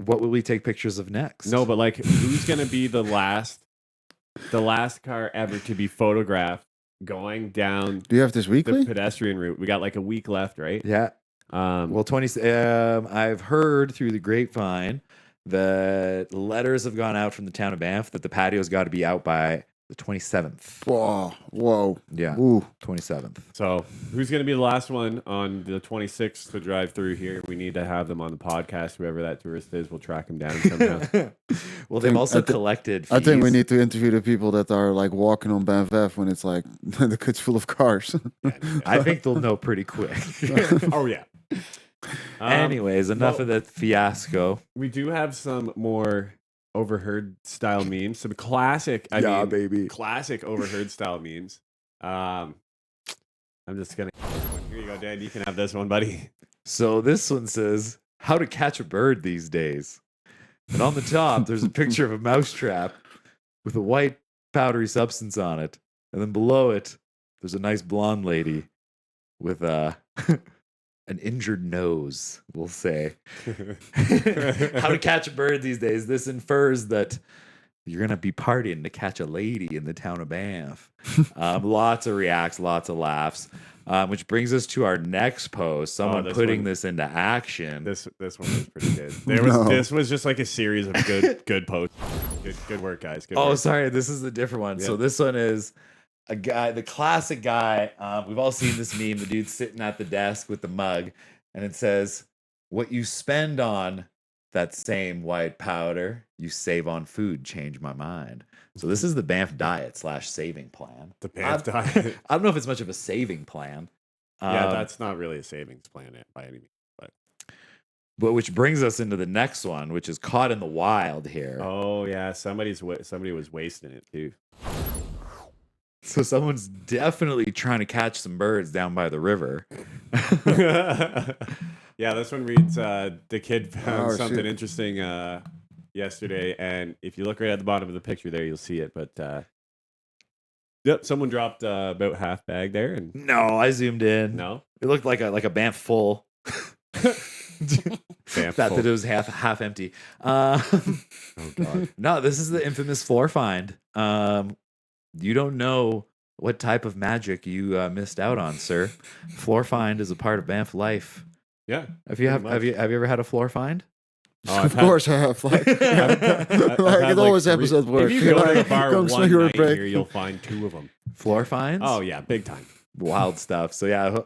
What will we take pictures of next? No, but like, who's going to be the last car ever to be photographed going down Do you have this the weekly? pedestrian route? We got like a week left, right? Yeah. Well, 20. I've heard through the grapevine that letters have gone out from the town of Banff that the patio's got to be out by the 27th. Whoa. Yeah, Ooh. 27th. So who's going to be the last one on the 26th to drive through here? We need to have them on the podcast. Whoever that tourist is, we'll track him down somehow. Well, they've also collected fees. I think we need to interview the people that are like walking on Banff Ave when it's like the kid's full of cars. I think they'll know pretty quick. Oh, yeah. Anyways, enough of that fiasco. We do have some more Overheard style memes. Some classic, baby. classic Overheard style memes. I'm just going to... Here you go, Dan. You can have this one, buddy. So this one says, how to catch a bird these days. And on the top, there's a picture of a mousetrap with a white powdery substance on it. And then below it, there's a nice blonde lady with an injured nose, we'll say. How to catch a bird these days. This infers that you're going to be partying to catch a lady in the town of Banff. Lots of reacts, lots of laughs. Which brings us to our next post. Someone putting this into action. This one was pretty good. This was just like a series of good posts. Good work, guys. Good work. Sorry, this is a different one. Yeah. So this one is a guy, the classic guy. We've all seen this meme. The dude's sitting at the desk with the mug, and it says, "What you spend on that same white powder, you save on food. Change my mind." So this is the Banff diet / saving plan. The Banff diet. I don't know if it's much of a saving plan. Yeah, that's not really a savings plan by any means. But which brings us into the next one, which is caught in the wild here. Oh yeah, somebody was wasting it too. So someone's definitely trying to catch some birds down by the river. Yeah, this one reads, the kid found something shit. interesting yesterday, and if you look right at the bottom of the picture there, you'll see it. But yep, someone dropped about half bag there, and No, I zoomed in. no, It looked like a Banff full. Banff That full. it was half empty. Oh god, No, this is the infamous floor find. You don't know what type of magic you missed out on, sir. Floor find is a part of Banff life. yeah. Have you pretty ever had a floor find? Oh, Of course I have. Like, I've like had, it always three- happens at work. If you go to the Like, bar come one smoke your night break. here, you'll find two of them. Floor finds? Oh yeah, big time. Wild stuff. So yeah,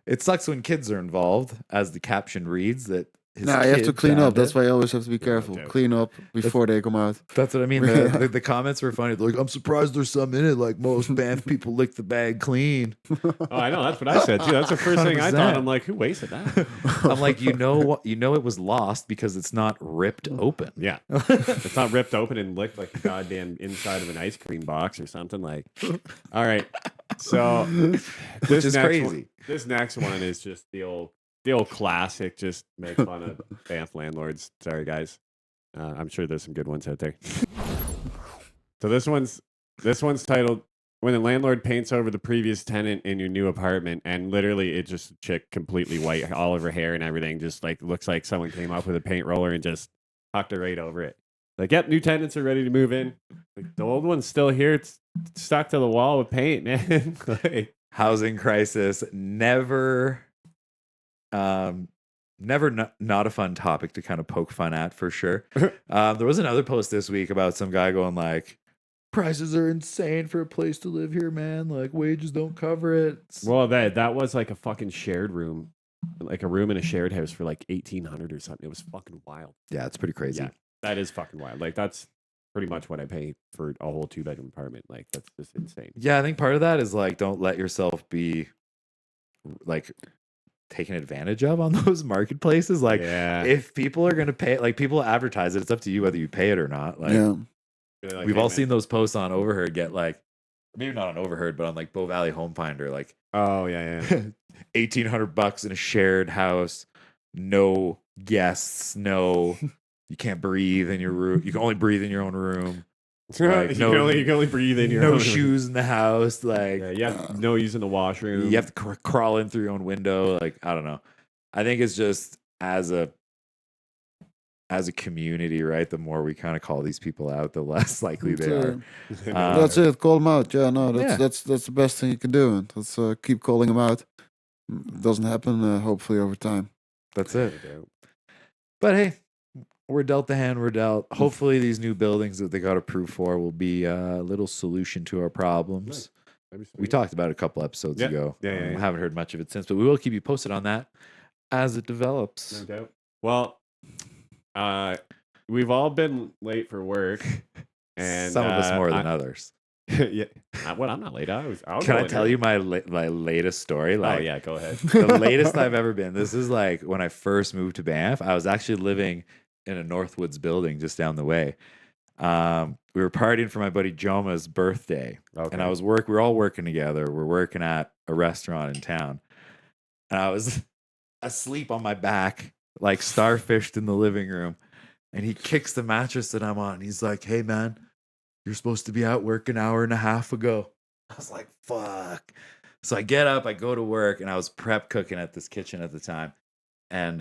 it sucks when kids are involved, as the caption reads. That his Nah, you have kid to clean found up. That's it. why you always have to be careful. doubt. Clean up before they come out. That's what I mean. The comments were funny. They're like, I'm surprised there's some in it. Like most Banff people lick the bag clean. Oh, I know. That's what I said too. That's the first thing I thought. 100%. I'm like, who wasted that? I'm like, you know what? You know it was lost because it's not ripped open. Yeah, it's not ripped open and licked like the goddamn inside of an ice cream box or something. Like, all right. So this is next crazy. One, this next one is just the old classic. Just make fun of Banff landlords. Sorry, guys. I'm sure there's some good ones out there. So this one's titled when the landlord paints over the previous tenant in your new apartment, and literally it's just a chick completely white, all of her hair and everything, just like looks like someone came up with a paint roller and just hucked it right over it. Like, yep, new tenants are ready to move in. Like, the old one's still here. It's stuck to the wall with paint, man. Like, Housing crisis, never not a fun topic to kind of poke fun at for sure. There was another post this week about some guy going like, prices are insane for a place to live here, man. Like, wages don't cover it. well, that was like a fucking shared room, like a room in a shared house for like 1,800 or something. It was fucking wild. Yeah, it's pretty crazy. Yeah, that is fucking wild. Like, that's pretty much what I pay for a whole 2-bedroom apartment. Like, that's just insane. Yeah, I think part of that is like, don't let yourself be like taken advantage of on those marketplaces. Like, Yeah. if people are going to pay, like, people advertise it, it's up to you whether you pay it or not. Like, Yeah. Like, we've hey, all man. seen those posts on Overheard get like, maybe not on Overheard, but on like Bow Valley Home Finder, like Oh, yeah. $1,800 in a shared house, no guests, no, you can't breathe in your room. You can only breathe in your own room. Like, you can only breathe in your no own shoes in the house. Like, Yeah, you have no use in the washroom. you have to crawl in through your own window. Like, I don't know. I think it's just as a community, right? The more we kind of call these people out, the less likely they are. That's it. Call them out. Yeah, no, Yeah. that's the best thing you can do. And let's keep calling them out. It doesn't happen. Hopefully over time. That's it. But hey, we're dealt the hand we're dealt. Hopefully, these new buildings that they got approved for will be a little solution to our problems. We talked about it a couple episodes ago. Yeah. I haven't heard much of it since, but we will keep you posted on that as it develops. No doubt. Well, we've all been late for work, and some of us more than others. Yeah. What? I'm not late. Can I tell you my latest story? Oh Like, yeah, go ahead. the latest I've ever been. This is like when I first moved to Banff. I was actually living in a Northwoods building just down the way. We were partying for my buddy Joma's birthday, and we were all working together. We're working at a restaurant in town, and I was asleep on my back, like starfished in the living room. And he kicks the mattress that I'm on. And he's like, "Hey man, you're supposed to be at work an hour and a half ago." I was like, "Fuck." So I get up, I go to work, and I was prep cooking at this kitchen at the time. And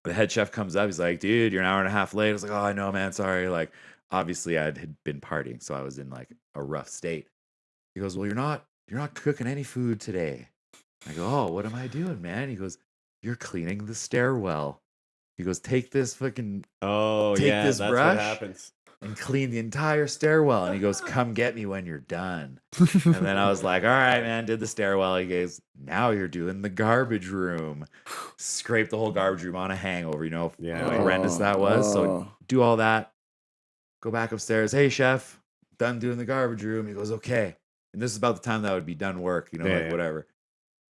the head chef comes up. He's like, "Dude, you're an hour and a half late." I was like, "Oh, I know, man. Sorry." Like, obviously I had been partying, so I was in like a rough state. He goes, "Well, you're not cooking any food today." I go, "Oh, what am I doing, man?" He goes, "You're cleaning the stairwell." He goes, "Take this fucking That's brush what happens. and clean the entire stairwell." And he goes, "Come get me when you're done." And then I was like, "All right, man," did the stairwell. He goes, "Now you're doing the garbage room." Scrape the whole garbage room on a hangover, how horrendous that was. So do all that, go back upstairs. "Hey, chef, done doing the garbage room." He goes, "Okay." And this is about the time that I would be done work, whatever.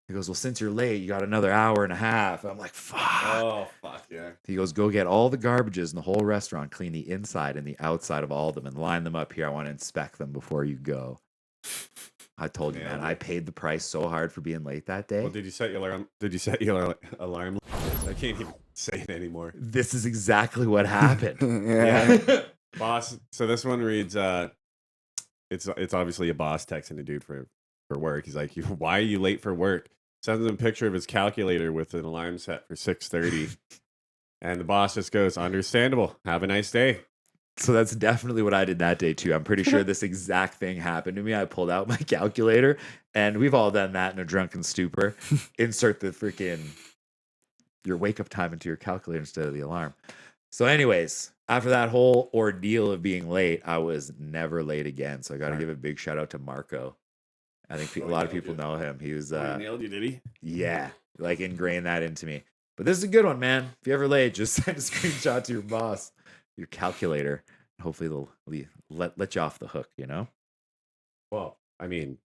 He goes, "Well, since you're late, you got another hour and a half." I'm like, "Fuck." Oh, fuck yeah. He goes, "Go get all the garbages in the whole restaurant, clean the inside and the outside of all of them, and line them up here. I want to inspect them before you go." I told you, man, I paid the price so hard for being late that day. Well, did you set your alarm? Did you set your alarm? I can't even say it anymore. This is exactly what happened. Yeah. Boss. So this one reads, it's obviously a boss texting a dude for work. He's like, "Why are you late for work?" Sends him a picture of his calculator with an alarm set for 6:30. And the boss just goes, "Understandable. Have a nice day." So that's definitely what I did that day too. I'm pretty sure this exact thing happened to me. I pulled out my calculator, and we've all done that in a drunken stupor. Insert the freaking your wake up time into your calculator instead of the alarm. So anyways, after that whole ordeal of being late, I was never late again. So I got to give a big shout out to Marco. I think a lot of people know him. He was He nailed you, did he? yeah, like ingrained that into me. But this is a good one, man. If you're ever late, just send a screenshot to your boss, your calculator. Hopefully they'll let you off the hook, Well, I mean,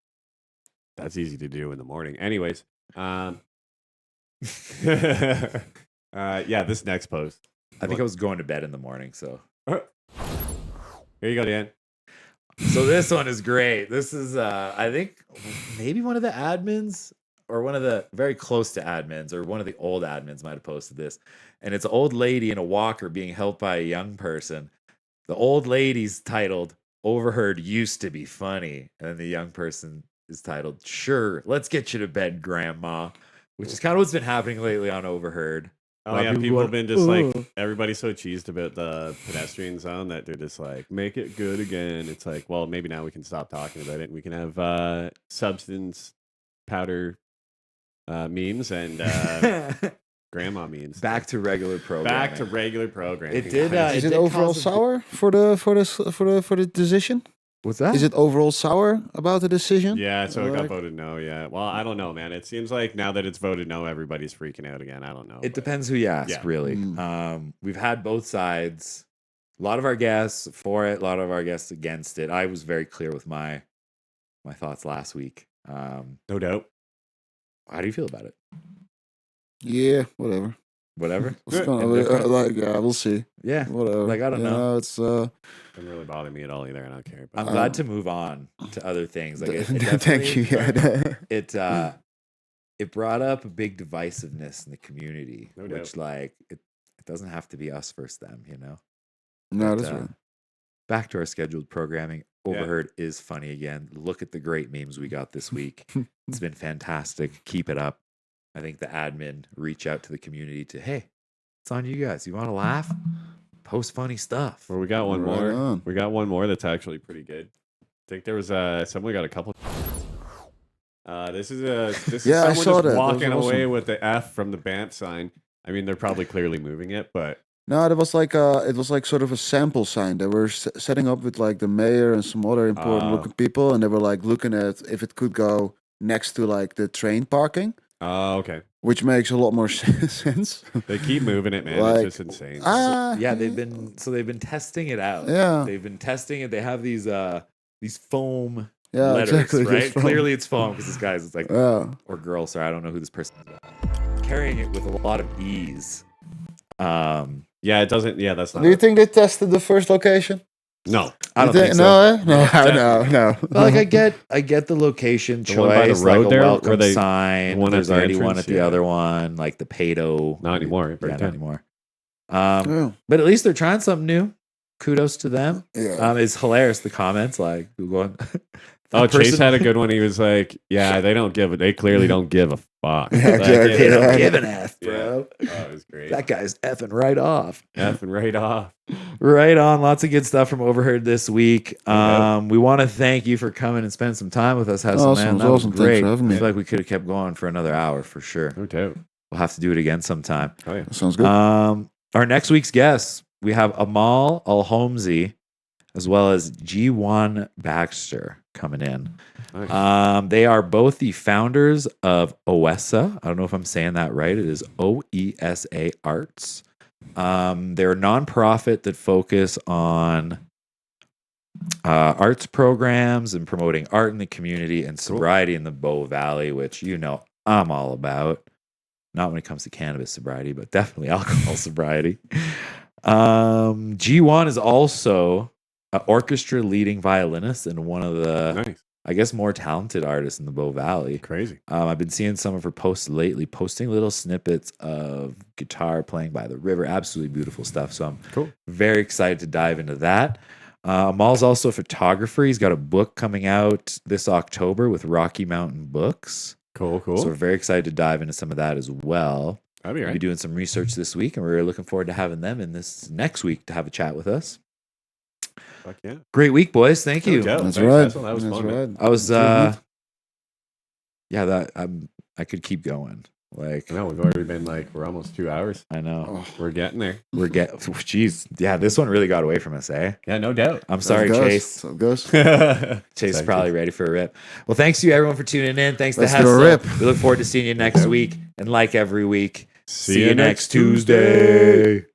that's easy to do in the morning. Anyways, yeah, this next post. I think I was going to bed in the morning, so. Here you go, Dan. So this one is great. This is, I think, maybe one of the admins or one of the very close to admins or one of the old admins might have posted this. And it's an old lady in a walker being helped by a young person. The old lady's titled, Overheard used to be funny. And then the young person is titled, Sure, let's get you to bed, Grandma, which is kind of what's been happening lately on Overheard. Oh, A lot of yeah. People going, have been just like, "Ugh." everybody's so cheesed about the pedestrian zone that they're just like, make it good again. It's like, well, maybe now we can stop talking about it. And we can have substance powder memes and grandma memes. Back to regular programming. Back to regular programming. It did, guys. Is It it did overall cause a bit- sour for the decision? What's that? Is it overall sour about the decision? Yeah, so it got Like- voted no. Yeah. Well, I don't know, man. It seems like now that it's voted no, everybody's freaking out again. I don't know. It but- depends who you ask, Yeah. really. We've had both sides. A lot of our guests for it, a lot of our guests against it. I was very clear with my thoughts last week. No doubt. How do you feel about it? Yeah, whatever. Whatever. It's kinda, Indifferent? like, yeah, we'll see. Yeah. Whatever. Like, I don't know. It's Doesn't really bother me at all either. I don't care. But I'm glad to move on to other things. Like it thank you. definitely- Yeah. It brought up a big divisiveness in the community, No doubt. which like it doesn't have to be us versus them, you know. No, But, that's right. Back to our scheduled programming. Yeah. Overheard is funny again. Look at the great memes we got this week. It's been fantastic. Keep it up. I think the admin reach out to the community to, hey, it's on you guys. You want to laugh? Post funny stuff. Well, we got one Right more. on. We got one more that's actually pretty good. I think there was someone got a couple. This is Yeah, I someone saw just that. That walking was away awesome. with the F from the BAMP sign. I mean, they're probably clearly moving it, but No, it was like sort of a sample sign. They were setting up with like the mayor and some other important Oh. looking people, and they were like looking at if it could go next to like the train parking, okay. which makes a lot more sense. They keep moving it, man. Like, It's just insane. Yeah, they've been testing it out. Yeah. They've been testing it. They have these foam Yeah, letters, exactly. right? It's foam. Clearly it's foam because this guy's it's like Yeah. or girl, sorry, I don't know who this person is. Carrying it with a lot of ease. Yeah, it doesn't. Yeah, that's not. Do you think they tested the first location? No. I don't You think so. No, no, definitely. no. But like I get the location The one by the choice, road like there, a where welcome they- sign. one at There's the already one entrance, at the yeah. other one, like the Pato. Not anymore. Yeah, Right not there. anymore. Yeah. But at least they're trying something new. Kudos to them. Yeah. It's hilarious. The comments, like going. Oh, Chase had a good one. He was like, "Yeah, they don't give it. They clearly don't give a fuck. Yeah, Like, exactly. They don't Yeah. give an F, Yeah. bro. Oh, it was great. That guy's effing right off. Effing right off. Right on. Lots of good stuff from Overheard this week. Okay. We want to thank you for coming and spending some time with us, Hessel, Awesome. man. It was That was awesome. Thanks great. for having I me. feel like we could have kept going for another hour for sure. No doubt. We'll have to do it again sometime. Oh yeah. Sounds good. Our next week's guests, we have Amal Al-Homzi as well as G1 Baxter coming in. Nice. They are both the founders of OESA. I don't know if I'm saying that right. It is OESA Arts. They're a nonprofit that focus on arts programs and promoting art in the community and sobriety in the Bow Valley, which you know I'm all about. Not when it comes to cannabis sobriety, but definitely alcohol sobriety. G1 is also an orchestra leading violinist and one of the, Nice. I guess, more talented artists in the Bow Valley. Crazy. I've been seeing some of her posts lately, posting little snippets of guitar playing by the river. Absolutely beautiful stuff. So I'm Cool. very excited to dive into that. Amal's also a photographer. He's got a book coming out this October with Rocky Mountain Books. Cool. So we're very excited to dive into some of that as well. That'd be We'll be right. doing some research this week, and we're really looking forward to having them in this next week to have a chat with us. Fuck yeah. Great week, boys. Thank you. No doubt. That's Thanks, right. Hessel. That was That's fun, man. I was Good. I could keep going. Like I know we've already been we're almost 2 hours. I know. Oh, We're getting there. We're jeez. Yeah, this one really got away from us, eh? Yeah, no doubt. I'm sorry, so it goes. Chase. So it goes. Chase is Sorry, probably Chase. ready for a rip. Well, thanks to you everyone for tuning in. Thanks Let's to do a Hessel. rip. We look forward to seeing you next week. And like every week, See you next Tuesday.